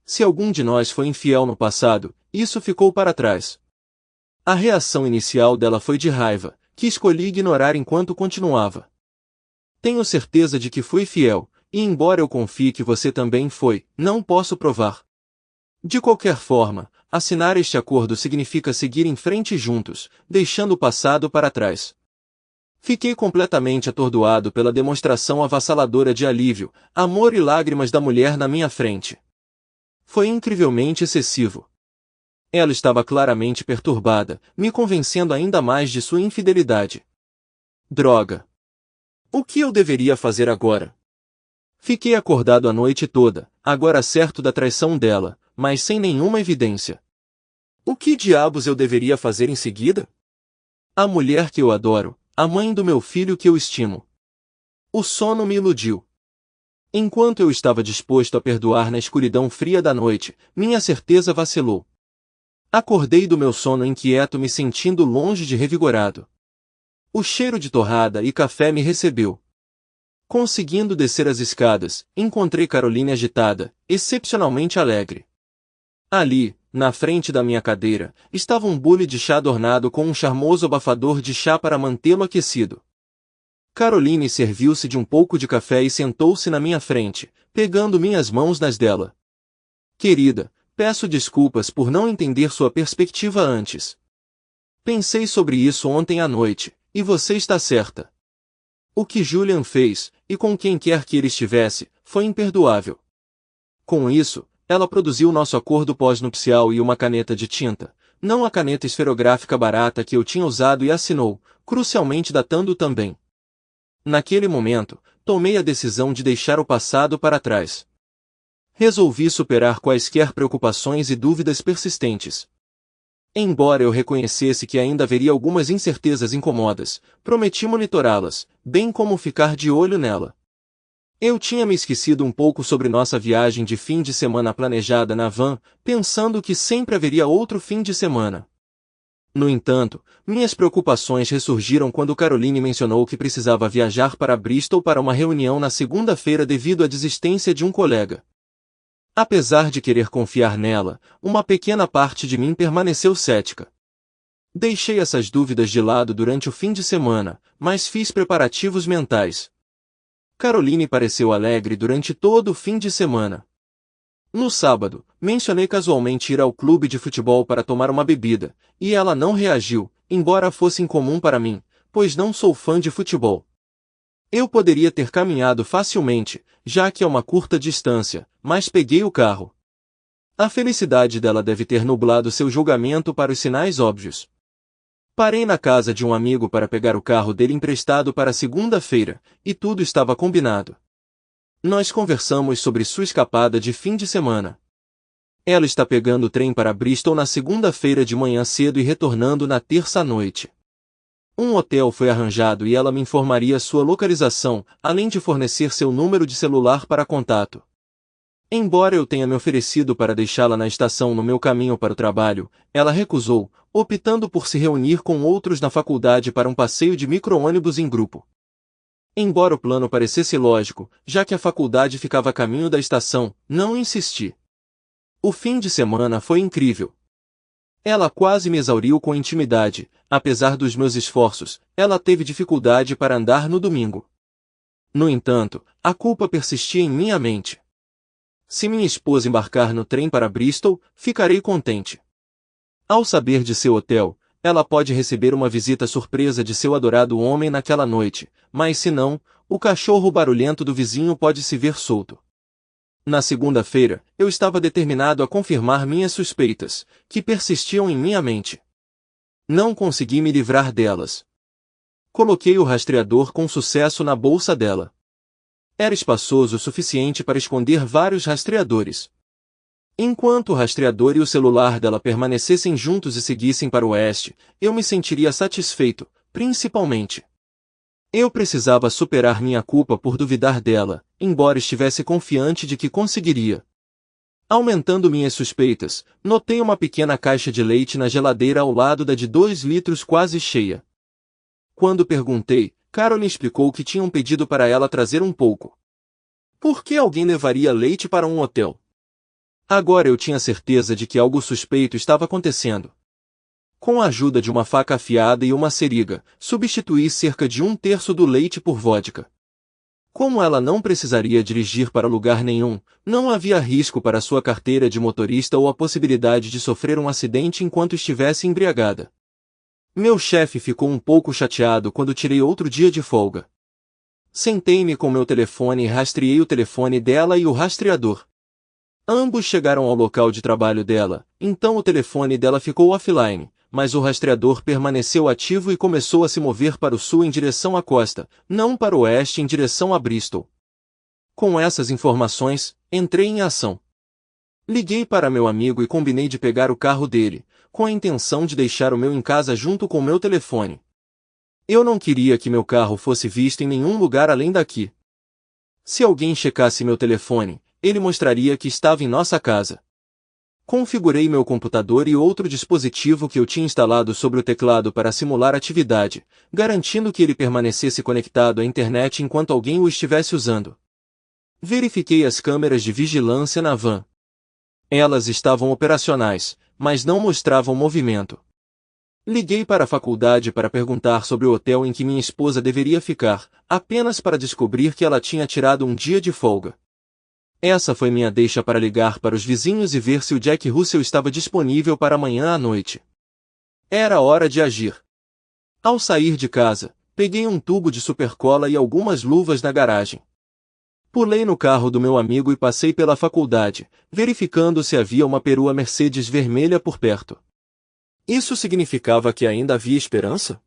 Se algum de nós foi infiel no passado, isso ficou para trás. A reação inicial dela foi de raiva, que escolhi ignorar enquanto continuava. Tenho certeza de que fui fiel, e embora eu confie que você também foi, não posso provar. De qualquer forma, assinar este acordo significa seguir em frente juntos, deixando o passado para trás. Fiquei completamente atordoado pela demonstração avassaladora de alívio, amor e lágrimas da mulher na minha frente. Foi incrivelmente excessivo. Ela estava claramente perturbada, me convencendo ainda mais de sua infidelidade. Droga! O que eu deveria fazer agora? Fiquei acordado a noite toda, agora certo da traição dela, mas sem nenhuma evidência. O que diabos eu deveria fazer em seguida? A mulher que eu adoro, a mãe do meu filho que eu estimo. O sono me iludiu. Enquanto eu estava disposto a perdoar na escuridão fria da noite, minha certeza vacilou. Acordei do meu sono inquieto, me sentindo longe de revigorado. O cheiro de torrada e café me recebeu. Conseguindo descer as escadas, encontrei Caroline agitada, excepcionalmente alegre. Ali, na frente da minha cadeira, estava um bule de chá adornado com um charmoso abafador de chá para mantê-lo aquecido. Caroline serviu-se de um pouco de café e sentou-se na minha frente, pegando minhas mãos nas dela. Querida, peço desculpas por não entender sua perspectiva antes. Pensei sobre isso ontem à noite, e você está certa. O que Julian fez, e com quem quer que ele estivesse, foi imperdoável. Com isso, ela produziu nosso acordo pós-nupcial e uma caneta de tinta, não a caneta esferográfica barata que eu tinha usado, e assinou, crucialmente datando também. Naquele momento, tomei a decisão de deixar o passado para trás. Resolvi superar quaisquer preocupações e dúvidas persistentes. Embora eu reconhecesse que ainda haveria algumas incertezas incômodas, prometi monitorá-las, bem como ficar de olho nela. Eu tinha me esquecido um pouco sobre nossa viagem de fim de semana planejada na van, pensando que sempre haveria outro fim de semana. No entanto, minhas preocupações ressurgiram quando Caroline mencionou que precisava viajar para Bristol para uma reunião na segunda-feira devido à desistência de um colega. Apesar de querer confiar nela, uma pequena parte de mim permaneceu cética. Deixei essas dúvidas de lado durante o fim de semana, mas fiz preparativos mentais. Caroline pareceu alegre durante todo o fim de semana. No sábado, mencionei casualmente ir ao clube de futebol para tomar uma bebida, e ela não reagiu, embora fosse incomum para mim, pois não sou fã de futebol. Eu poderia ter caminhado facilmente, já que é uma curta distância, mas peguei o carro. A felicidade dela deve ter nublado seu julgamento para os sinais óbvios. Parei na casa de um amigo para pegar o carro dele emprestado para segunda-feira, e tudo estava combinado. Nós conversamos sobre sua escapada de fim de semana. Ela está pegando o trem para Bristol na segunda-feira de manhã cedo e retornando na terça à noite. Um hotel foi arranjado e ela me informaria sua localização, além de fornecer seu número de celular para contato. Embora eu tenha me oferecido para deixá-la na estação no meu caminho para o trabalho, ela recusou, optando por se reunir com outros na faculdade para um passeio de micro-ônibus em grupo. Embora o plano parecesse lógico, já que a faculdade ficava a caminho da estação, não insisti. O fim de semana foi incrível. Ela quase me exauriu com intimidade, apesar dos meus esforços, ela teve dificuldade para andar no domingo. No entanto, a culpa persistia em minha mente. Se minha esposa embarcar no trem para Bristol, ficarei contente. Ao saber de seu hotel, ela pode receber uma visita surpresa de seu adorado homem naquela noite, mas se não, o cachorro barulhento do vizinho pode se ver solto. Na segunda-feira, eu estava determinado a confirmar minhas suspeitas, que persistiam em minha mente. Não consegui me livrar delas. Coloquei o rastreador com sucesso na bolsa dela. Era espaçoso o suficiente para esconder vários rastreadores. Enquanto o rastreador e o celular dela permanecessem juntos e seguissem para o oeste, eu me sentiria satisfeito, principalmente. Eu precisava superar minha culpa por duvidar dela, embora estivesse confiante de que conseguiria. Aumentando minhas suspeitas, notei uma pequena caixa de leite na geladeira ao lado da de 2 litros quase cheia. Quando perguntei, Caroline explicou que tinham pedido para ela trazer um pouco. Por que alguém levaria leite para um hotel? Agora eu tinha certeza de que algo suspeito estava acontecendo. Com a ajuda de uma faca afiada e uma seringa, substituí cerca de 1/3 do leite por vodka. Como ela não precisaria dirigir para lugar nenhum, não havia risco para sua carteira de motorista ou a possibilidade de sofrer um acidente enquanto estivesse embriagada. Meu chefe ficou um pouco chateado quando tirei outro dia de folga. Sentei-me com meu telefone e rastreei o telefone dela e o rastreador. Ambos chegaram ao local de trabalho dela, então o telefone dela ficou offline, mas o rastreador permaneceu ativo e começou a se mover para o sul em direção à costa, não para o oeste em direção a Bristol. Com essas informações, entrei em ação. Liguei para meu amigo e combinei de pegar o carro dele, com a intenção de deixar o meu em casa junto com meu telefone. Eu não queria que meu carro fosse visto em nenhum lugar além daqui. Se alguém checasse meu telefone, ele mostraria que estava em nossa casa. Configurei meu computador e outro dispositivo que eu tinha instalado sobre o teclado para simular atividade, garantindo que ele permanecesse conectado à internet enquanto alguém o estivesse usando. Verifiquei as câmeras de vigilância na van. Elas estavam operacionais, mas não mostravam movimento. Liguei para a faculdade para perguntar sobre o hotel em que minha esposa deveria ficar, apenas para descobrir que ela tinha tirado um dia de folga. Essa foi minha deixa para ligar para os vizinhos e ver se o Jack Russell estava disponível para amanhã à noite. Era hora de agir. Ao sair de casa, peguei um tubo de supercola e algumas luvas na garagem. Pulei no carro do meu amigo e passei pela faculdade, verificando se havia uma perua Mercedes vermelha por perto. Isso significava que ainda havia esperança?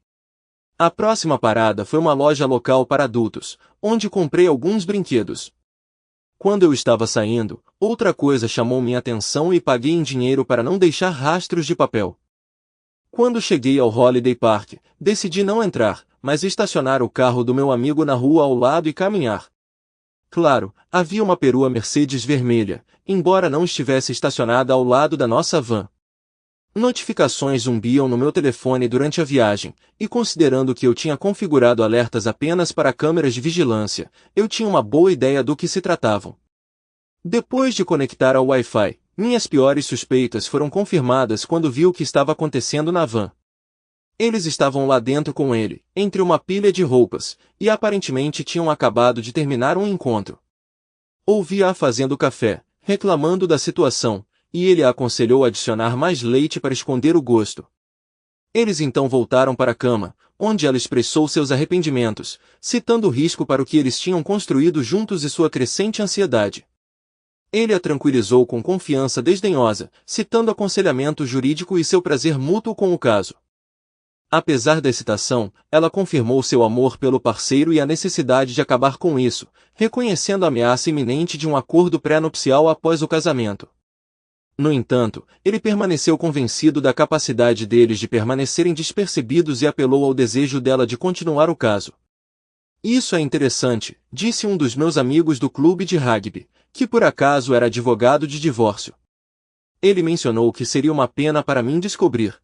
A próxima parada foi uma loja local para adultos, onde comprei alguns brinquedos. Quando eu estava saindo, outra coisa chamou minha atenção e paguei em dinheiro para não deixar rastros de papel. Quando cheguei ao Holiday Park, decidi não entrar, mas estacionar o carro do meu amigo na rua ao lado e caminhar. Claro, havia uma perua Mercedes vermelha, embora não estivesse estacionada ao lado da nossa van. Notificações zumbiam no meu telefone durante a viagem, e considerando que eu tinha configurado alertas apenas para câmeras de vigilância, eu tinha uma boa ideia do que se tratavam. Depois de conectar ao Wi-Fi, minhas piores suspeitas foram confirmadas quando vi o que estava acontecendo na van. Eles estavam lá dentro com ele, entre uma pilha de roupas, e aparentemente tinham acabado de terminar um encontro. Ouvi-a fazendo café, reclamando da situação, e ele a aconselhou a adicionar mais leite para esconder o gosto. Eles então voltaram para a cama, onde ela expressou seus arrependimentos, citando o risco para o que eles tinham construído juntos e sua crescente ansiedade. Ele a tranquilizou com confiança desdenhosa, citando aconselhamento jurídico e seu prazer mútuo com o caso. Apesar da excitação, ela confirmou seu amor pelo parceiro e a necessidade de acabar com isso, reconhecendo a ameaça iminente de um acordo pré-nupcial após o casamento. No entanto, ele permaneceu convencido da capacidade deles de permanecerem despercebidos e apelou ao desejo dela de continuar o caso. Isso é interessante, disse um dos meus amigos do clube de rugby, que por acaso era advogado de divórcio. Ele mencionou que seria uma pena para mim descobrir.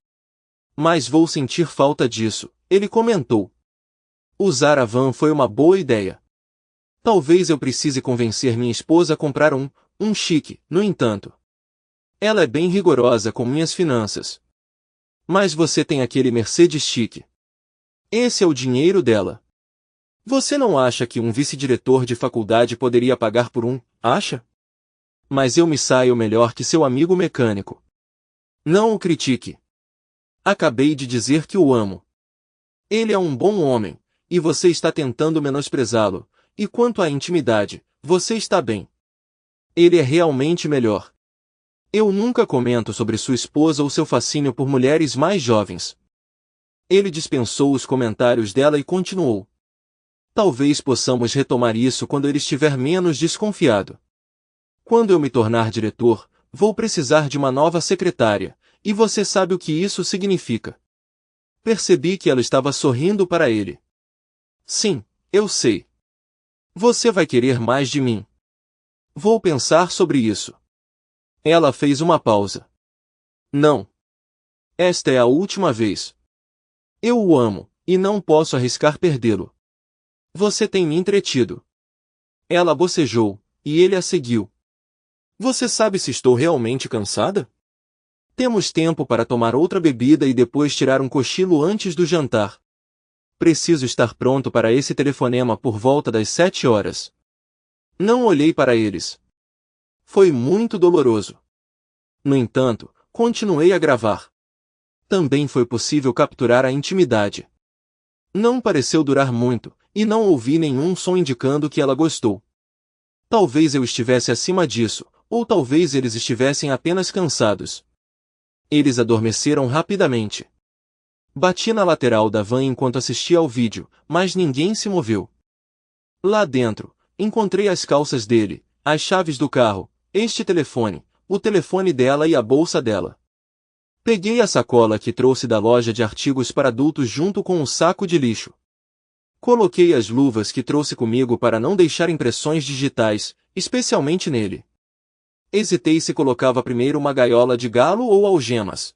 Mas vou sentir falta disso, ele comentou. Usar a van foi uma boa ideia. Talvez eu precise convencer minha esposa a comprar um chique, no entanto. Ela é bem rigorosa com minhas finanças. Mas você tem aquele Mercedes chique. Esse é o dinheiro dela. Você não acha que um vice-diretor de faculdade poderia pagar por acha? Mas eu me saio melhor que seu amigo mecânico. Não o critique. Acabei de dizer que o amo. Ele é um bom homem, e você está tentando menosprezá-lo, e quanto à intimidade, você está bem. Ele é realmente melhor. Eu nunca comento sobre sua esposa ou seu fascínio por mulheres mais jovens. Ele dispensou os comentários dela e continuou. Talvez possamos retomar isso quando ele estiver menos desconfiado. Quando eu me tornar diretor, vou precisar de uma nova secretária, e você sabe o que isso significa. Percebi que ela estava sorrindo para ele. Sim, eu sei. Você vai querer mais de mim. Vou pensar sobre isso. Ela fez uma pausa. Não. Esta é a última vez. Eu o amo, e não posso arriscar perdê-lo. Você tem me entretido. Ela bocejou, e ele a seguiu. Você sabe se estou realmente cansada? Temos tempo para tomar outra bebida e depois tirar um cochilo antes do jantar. Preciso estar pronto para esse telefonema por volta das 7 horas. Não olhei para eles. Foi muito doloroso. No entanto, continuei a gravar. Também foi possível capturar a intimidade. Não pareceu durar muito, e não ouvi nenhum som indicando que ela gostou. Talvez eu estivesse acima disso, ou talvez eles estivessem apenas cansados. Eles adormeceram rapidamente. Bati na lateral da van enquanto assistia ao vídeo, mas ninguém se moveu. Lá dentro, encontrei as calças dele, as chaves do carro, este telefone, o telefone dela e a bolsa dela. Peguei a sacola que trouxe da loja de artigos para adultos junto com um saco de lixo. Coloquei as luvas que trouxe comigo para não deixar impressões digitais, especialmente nele. Hesitei se colocava primeiro uma gaiola de galo ou algemas.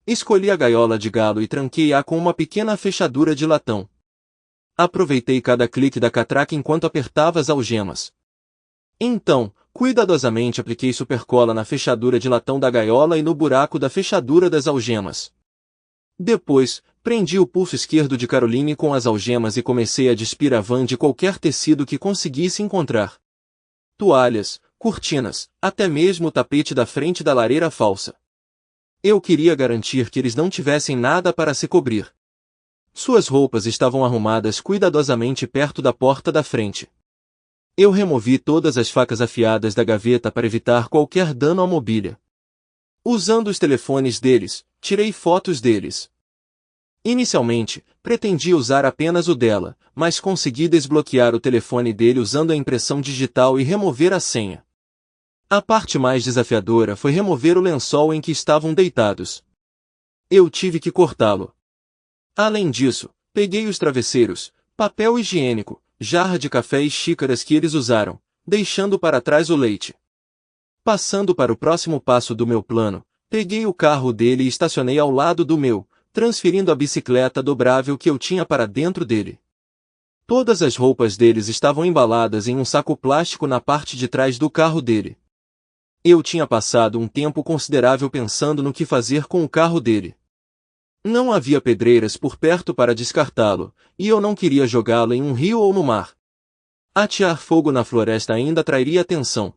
Escolhi a gaiola de galo e tranquei-a com uma pequena fechadura de latão. Aproveitei cada clique da catraca enquanto apertava as algemas. Então, cuidadosamente apliquei supercola na fechadura de latão da gaiola e no buraco da fechadura das algemas. Depois, prendi o pulso esquerdo de Caroline com as algemas e comecei a despir a van de qualquer tecido que conseguisse encontrar. Toalhas, cortinas, até mesmo o tapete da frente da lareira falsa. Eu queria garantir que eles não tivessem nada para se cobrir. Suas roupas estavam arrumadas cuidadosamente perto da porta da frente. Eu removi todas as facas afiadas da gaveta para evitar qualquer dano à mobília. Usando os telefones deles, tirei fotos deles. Inicialmente, pretendia usar apenas o dela, mas consegui desbloquear o telefone dele usando a impressão digital e remover a senha. A parte mais desafiadora foi remover o lençol em que estavam deitados. Eu tive que cortá-lo. Além disso, peguei os travesseiros, papel higiênico, jarra de café e xícaras que eles usaram, deixando para trás o leite. Passando para o próximo passo do meu plano, peguei o carro dele e estacionei ao lado do meu, transferindo a bicicleta dobrável que eu tinha para dentro dele. Todas as roupas deles estavam embaladas em um saco plástico na parte de trás do carro dele. Eu tinha passado um tempo considerável pensando no que fazer com o carro dele. Não havia pedreiras por perto para descartá-lo, e eu não queria jogá-lo em um rio ou no mar. Atear fogo na floresta ainda atrairia atenção.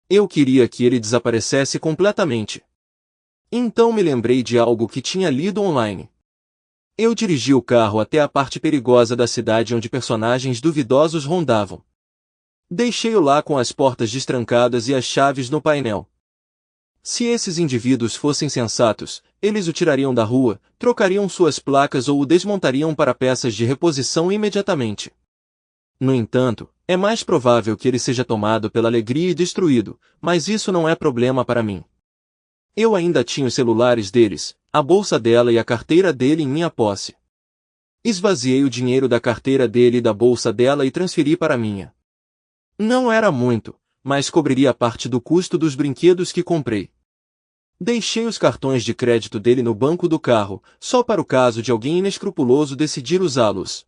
Eu queria que ele desaparecesse completamente. Então me lembrei de algo que tinha lido online. Eu dirigi o carro até a parte perigosa da cidade onde personagens duvidosos rondavam. Deixei-o lá com as portas destrancadas e as chaves no painel. Se esses indivíduos fossem sensatos, eles o tirariam da rua, trocariam suas placas ou o desmontariam para peças de reposição imediatamente. No entanto, é mais provável que ele seja tomado pela alegria e destruído, mas isso não é problema para mim. Eu ainda tinha os celulares deles, a bolsa dela e a carteira dele em minha posse. Esvaziei o dinheiro da carteira dele e da bolsa dela e transferi para a minha. Não era muito, mas cobriria parte do custo dos brinquedos que comprei. Deixei os cartões de crédito dele no banco do carro, só para o caso de alguém inescrupuloso decidir usá-los.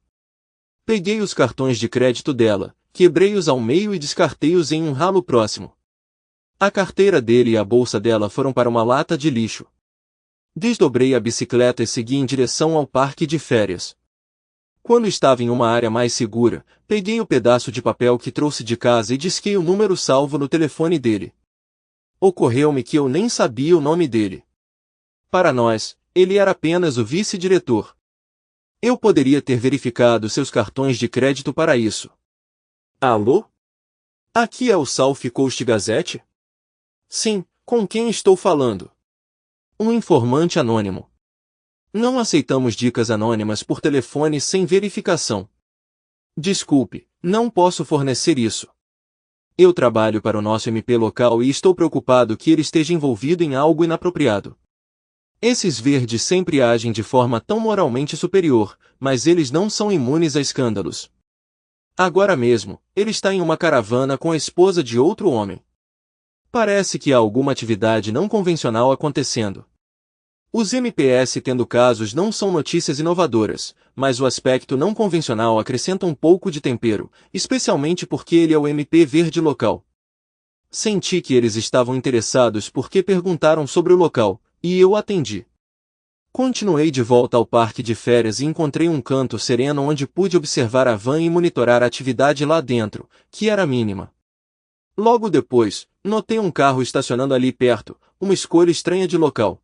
Peguei os cartões de crédito dela, quebrei-os ao meio e descartei-os em um ralo próximo. A carteira dele e a bolsa dela foram para uma lata de lixo. Desdobrei a bicicleta e segui em direção ao parque de férias. Quando estava em uma área mais segura, peguei o pedaço de papel que trouxe de casa e disquei o número salvo no telefone dele. Ocorreu-me que eu nem sabia o nome dele. Para nós, ele era apenas o vice-diretor. Eu poderia ter verificado seus cartões de crédito para isso. Alô? Aqui é o South Coast Gazette? Sim, com quem estou falando? Um informante anônimo. Não aceitamos dicas anônimas por telefone sem verificação. Desculpe, não posso fornecer isso. Eu trabalho para o nosso MP local e estou preocupado que ele esteja envolvido em algo inapropriado. Esses verdes sempre agem de forma tão moralmente superior, mas eles não são imunes a escândalos. Agora mesmo, ele está em uma caravana com a esposa de outro homem. Parece que há alguma atividade não convencional acontecendo. Os MPS tendo casos não são notícias inovadoras, mas o aspecto não convencional acrescenta um pouco de tempero, especialmente porque ele é o MP verde local. Senti que eles estavam interessados porque perguntaram sobre o local, e eu atendi. Continuei de volta ao parque de férias e encontrei um canto sereno onde pude observar a van e monitorar a atividade lá dentro, que era mínima. Logo depois, notei um carro estacionando ali perto, uma escolha estranha de local.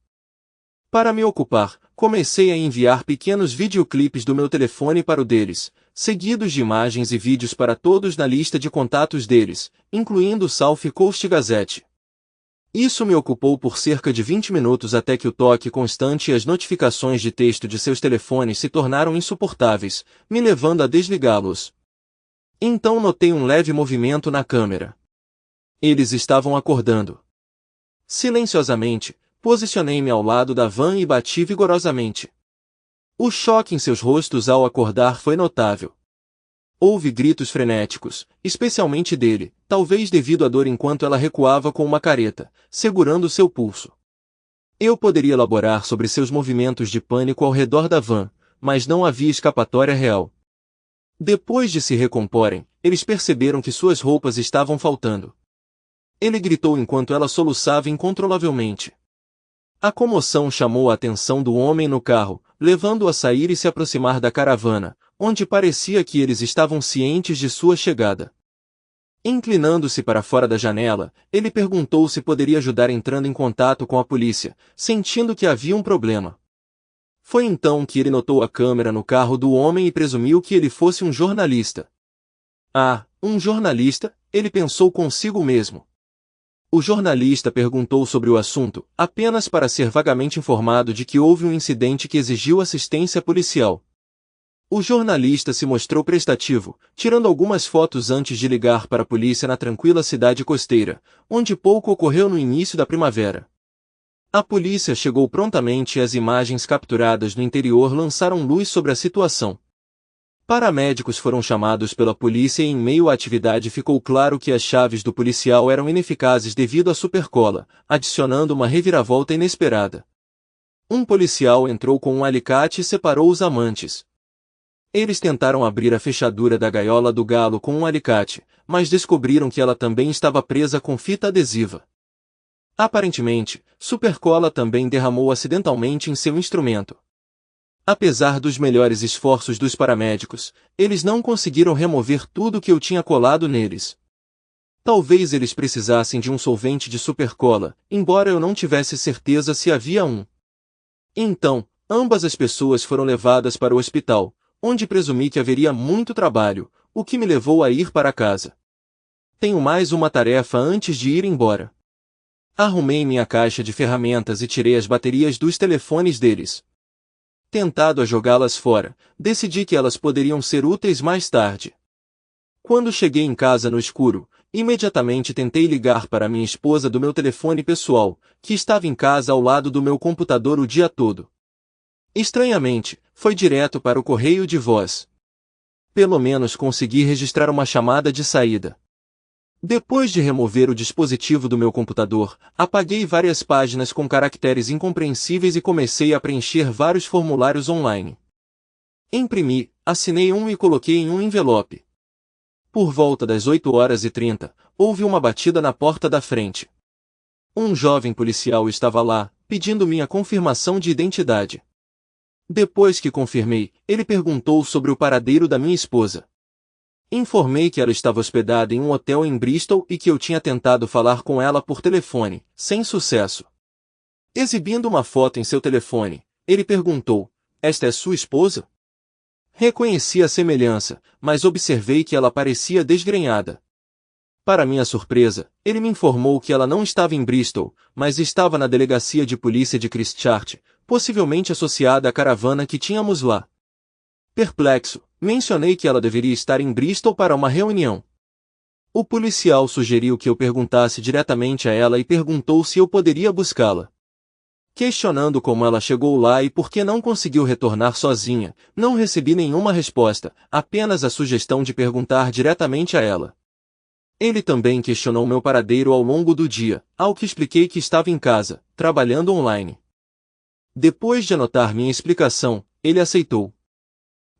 Para me ocupar, comecei a enviar pequenos videoclipes do meu telefone para o deles, seguidos de imagens e vídeos para todos na lista de contatos deles, incluindo o South Coast Gazette. Isso me ocupou por cerca de 20 minutos até que o toque constante e as notificações de texto de seus telefones se tornaram insuportáveis, me levando a desligá-los. Então notei um leve movimento na câmera. Eles estavam acordando. Silenciosamente, posicionei-me ao lado da van e bati vigorosamente. O choque em seus rostos ao acordar foi notável. Houve gritos frenéticos, especialmente dele, talvez devido à dor enquanto ela recuava com uma careta, segurando seu pulso. Eu poderia elaborar sobre seus movimentos de pânico ao redor da van, mas não havia escapatória real. Depois de se recomporem, eles perceberam que suas roupas estavam faltando. Ele gritou enquanto ela soluçava incontrolavelmente. A comoção chamou a atenção do homem no carro, levando-o a sair e se aproximar da caravana, onde parecia que eles estavam cientes de sua chegada. Inclinando-se para fora da janela, ele perguntou se poderia ajudar entrando em contato com a polícia, sentindo que havia um problema. Foi então que ele notou a câmera no carro do homem e presumiu que ele fosse um jornalista. Ah, um jornalista, ele pensou consigo mesmo. O jornalista perguntou sobre o assunto, apenas para ser vagamente informado de que houve um incidente que exigiu assistência policial. O jornalista se mostrou prestativo, tirando algumas fotos antes de ligar para a polícia na tranquila cidade costeira, onde pouco ocorreu no início da primavera. A polícia chegou prontamente e as imagens capturadas no interior lançaram luz sobre a situação. Paramédicos foram chamados pela polícia e em meio à atividade ficou claro que as chaves do policial eram ineficazes devido à supercola, adicionando uma reviravolta inesperada. Um policial entrou com um alicate e separou os amantes. Eles tentaram abrir a fechadura da gaiola do galo com um alicate, mas descobriram que ela também estava presa com fita adesiva. Aparentemente, supercola também derramou acidentalmente em seu instrumento. Apesar dos melhores esforços dos paramédicos, eles não conseguiram remover tudo que eu tinha colado neles. Talvez eles precisassem de um solvente de supercola, embora eu não tivesse certeza se havia um. Então, ambas as pessoas foram levadas para o hospital, onde presumi que haveria muito trabalho, o que me levou a ir para casa. Tenho mais uma tarefa antes de ir embora. Arrumei minha caixa de ferramentas e tirei as baterias dos telefones deles. Tentado a jogá-las fora, decidi que elas poderiam ser úteis mais tarde. Quando cheguei em casa no escuro, imediatamente tentei ligar para minha esposa do meu telefone pessoal, que estava em casa ao lado do meu computador o dia todo. Estranhamente, foi direto para o correio de voz. Pelo menos consegui registrar uma chamada de saída. Depois de remover o dispositivo do meu computador, apaguei várias páginas com caracteres incompreensíveis e comecei a preencher vários formulários online. Imprimi, assinei um e coloquei em um envelope. Por volta das 8h30, houve uma batida na porta da frente. Um jovem policial estava lá, pedindo minha confirmação de identidade. Depois que confirmei, ele perguntou sobre o paradeiro da minha esposa. Informei que ela estava hospedada em um hotel em Bristol e que eu tinha tentado falar com ela por telefone, sem sucesso. Exibindo uma foto em seu telefone, ele perguntou: "Esta é sua esposa?" Reconheci a semelhança, mas observei que ela parecia desgrenhada. Para minha surpresa, ele me informou que ela não estava em Bristol, mas estava na delegacia de polícia de Christchurch, possivelmente associada à caravana que tínhamos lá. Perplexo, mencionei que ela deveria estar em Bristol para uma reunião. O policial sugeriu que eu perguntasse diretamente a ela e perguntou se eu poderia buscá-la. Questionando como ela chegou lá e por que não conseguiu retornar sozinha, não recebi nenhuma resposta, apenas a sugestão de perguntar diretamente a ela. Ele também questionou meu paradeiro ao longo do dia, ao que expliquei que estava em casa, trabalhando online. Depois de anotar minha explicação, ele aceitou.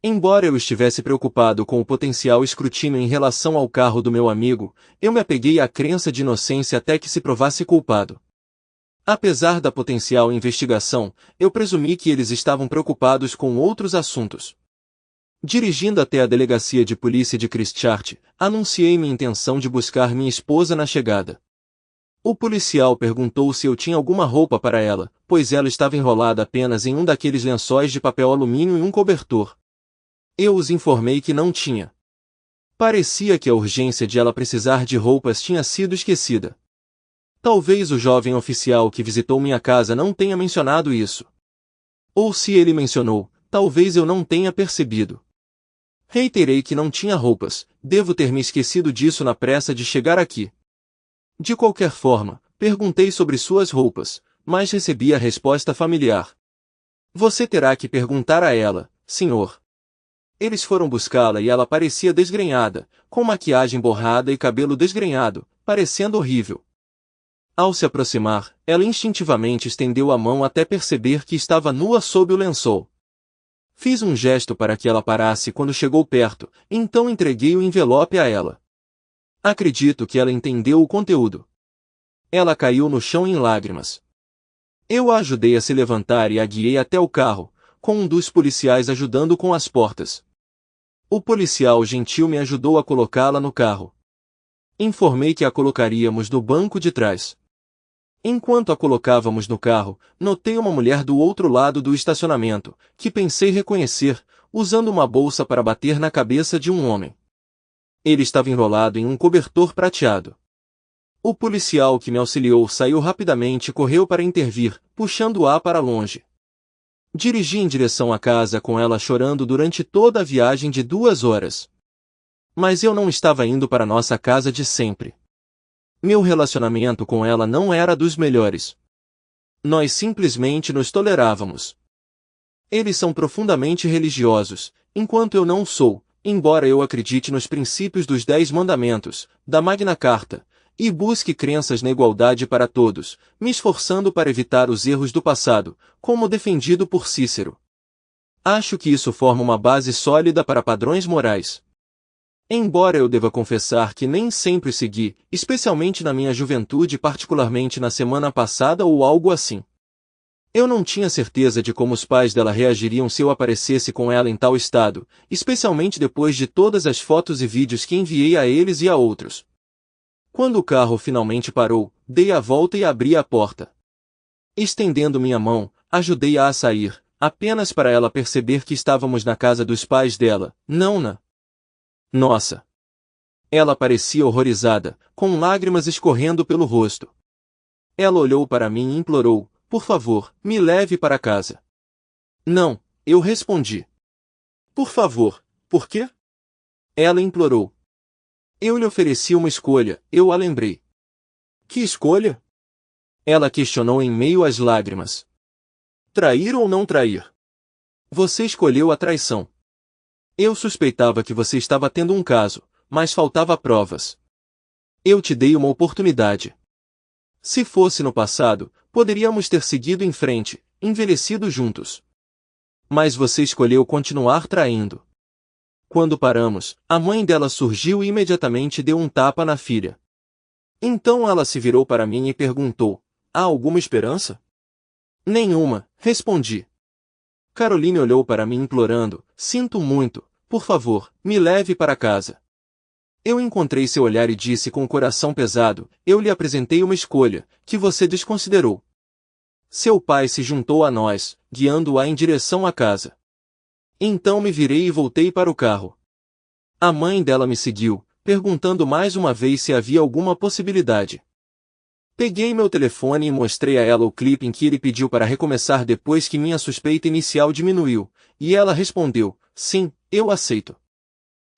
Embora eu estivesse preocupado com o potencial escrutínio em relação ao carro do meu amigo, eu me apeguei à crença de inocência até que se provasse culpado. Apesar da potencial investigação, eu presumi que eles estavam preocupados com outros assuntos. Dirigindo até a delegacia de polícia de Christchurch, anunciei minha intenção de buscar minha esposa na chegada. O policial perguntou se eu tinha alguma roupa para ela, pois ela estava enrolada apenas em um daqueles lençóis de papel alumínio e um cobertor. Eu os informei que não tinha. Parecia que a urgência de ela precisar de roupas tinha sido esquecida. Talvez o jovem oficial que visitou minha casa não tenha mencionado isso. Ou se ele mencionou, talvez eu não tenha percebido. Reiterei que não tinha roupas, devo ter me esquecido disso na pressa de chegar aqui. De qualquer forma, perguntei sobre suas roupas, mas recebi a resposta familiar. Você terá que perguntar a ela, senhor. Eles foram buscá-la e ela parecia desgrenhada, com maquiagem borrada e cabelo desgrenhado, parecendo horrível. Ao se aproximar, ela instintivamente estendeu a mão até perceber que estava nua sob o lençol. Fiz um gesto para que ela parasse quando chegou perto, então entreguei o envelope a ela. Acredito que ela entendeu o conteúdo. Ela caiu no chão em lágrimas. Eu a ajudei a se levantar e a guiei até o carro, com um dos policiais ajudando com as portas. O policial gentil me ajudou a colocá-la no carro. Informei que a colocaríamos no banco de trás. Enquanto a colocávamos no carro, notei uma mulher do outro lado do estacionamento, que pensei reconhecer, usando uma bolsa para bater na cabeça de um homem. Ele estava enrolado em um cobertor prateado. O policial que me auxiliou saiu rapidamente e correu para intervir, puxando-a para longe. Dirigi em direção à casa com ela chorando durante toda a viagem de 2 horas. Mas eu não estava indo para nossa casa de sempre. Meu relacionamento com ela não era dos melhores. Nós simplesmente nos tolerávamos. Eles são profundamente religiosos, enquanto eu não sou, embora eu acredite nos princípios dos 10 mandamentos, da Magna Carta, e busque crenças na igualdade para todos, me esforçando para evitar os erros do passado, como defendido por Cícero. Acho que isso forma uma base sólida para padrões morais. Embora eu deva confessar que nem sempre segui, especialmente na minha juventude e particularmente na semana passada ou algo assim. Eu não tinha certeza de como os pais dela reagiriam se eu aparecesse com ela em tal estado, especialmente depois de todas as fotos e vídeos que enviei a eles e a outros. Quando o carro finalmente parou, dei a volta e abri a porta. Estendendo minha mão, ajudei-a a sair, apenas para ela perceber que estávamos na casa dos pais dela, não na nossa. Ela parecia horrorizada, com lágrimas escorrendo pelo rosto. Ela olhou para mim e implorou, por favor, me leve para casa. Não, eu respondi. Por favor, por quê? Ela implorou. Eu lhe ofereci uma escolha, eu a lembrei. Que escolha? Ela questionou em meio às lágrimas. Trair ou não trair? Você escolheu a traição. Eu suspeitava que você estava tendo um caso, mas faltava provas. Eu te dei uma oportunidade. Se fosse no passado, poderíamos ter seguido em frente, envelhecido juntos. Mas você escolheu continuar traindo. Quando paramos, a mãe dela surgiu e imediatamente deu um tapa na filha. Então ela se virou para mim e perguntou, há alguma esperança? Nenhuma, respondi. Caroline olhou para mim implorando, sinto muito, por favor, me leve para casa. Eu encontrei seu olhar e disse com o coração pesado, eu lhe apresentei uma escolha, que você desconsiderou. Seu pai se juntou a nós, guiando-a em direção à casa. Então me virei e voltei para o carro. A mãe dela me seguiu, perguntando mais uma vez se havia alguma possibilidade. Peguei meu telefone e mostrei a ela o clipe em que ele pediu para recomeçar depois que minha suspeita inicial diminuiu, e ela respondeu, sim, eu aceito.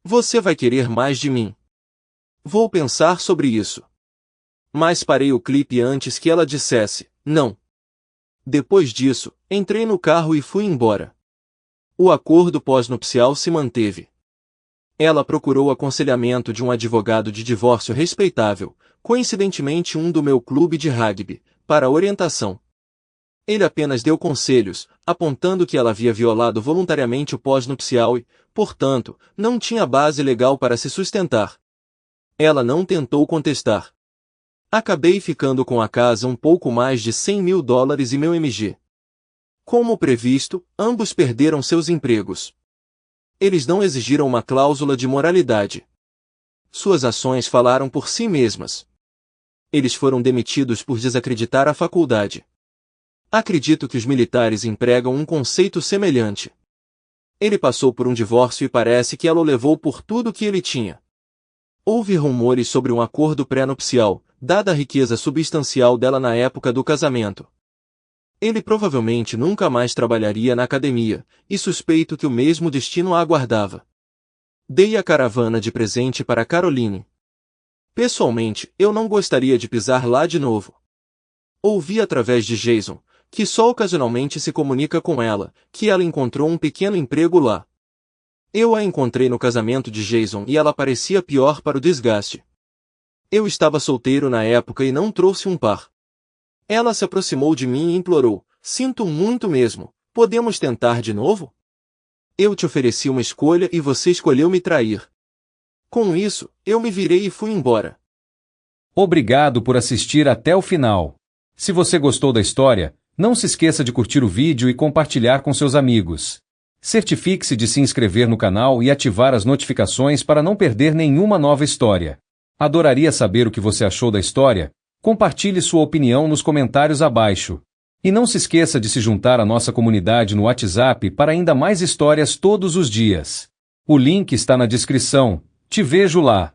Você vai querer mais de mim. Vou pensar sobre isso. Mas parei o clipe antes que ela dissesse, não. Depois disso, entrei no carro e fui embora. O acordo pós-nupcial se manteve. Ela procurou aconselhamento de um advogado de divórcio respeitável, coincidentemente um do meu clube de rugby, para orientação. Ele apenas deu conselhos, apontando que ela havia violado voluntariamente o pós-nupcial e, portanto, não tinha base legal para se sustentar. Ela não tentou contestar. Acabei ficando com a casa um pouco mais de $100.000 e meu MG. Como previsto, ambos perderam seus empregos. Eles não exigiram uma cláusula de moralidade. Suas ações falaram por si mesmas. Eles foram demitidos por desacreditar a faculdade. Acredito que os militares empregam um conceito semelhante. Ele passou por um divórcio e parece que ela o levou por tudo que ele tinha. Houve rumores sobre um acordo pré-nupcial, dada a riqueza substancial dela na época do casamento. Ele provavelmente nunca mais trabalharia na academia, e suspeito que o mesmo destino a aguardava. Dei a caravana de presente para Caroline. Pessoalmente, eu não gostaria de pisar lá de novo. Ouvi através de Jason, que só ocasionalmente se comunica com ela, que ela encontrou um pequeno emprego lá. Eu a encontrei no casamento de Jason e ela parecia pior para o desgaste. Eu estava solteiro na época e não trouxe um par. Ela se aproximou de mim e implorou: sinto muito mesmo, podemos tentar de novo? Eu te ofereci uma escolha e você escolheu me trair. Com isso, eu me virei e fui embora. Obrigado por assistir até o final. Se você gostou da história, não se esqueça de curtir o vídeo e compartilhar com seus amigos. Certifique-se de se inscrever no canal e ativar as notificações para não perder nenhuma nova história. Adoraria saber o que você achou da história. Compartilhe sua opinião nos comentários abaixo. E não se esqueça de se juntar à nossa comunidade no WhatsApp para ainda mais histórias todos os dias. O link está na descrição. Te vejo lá.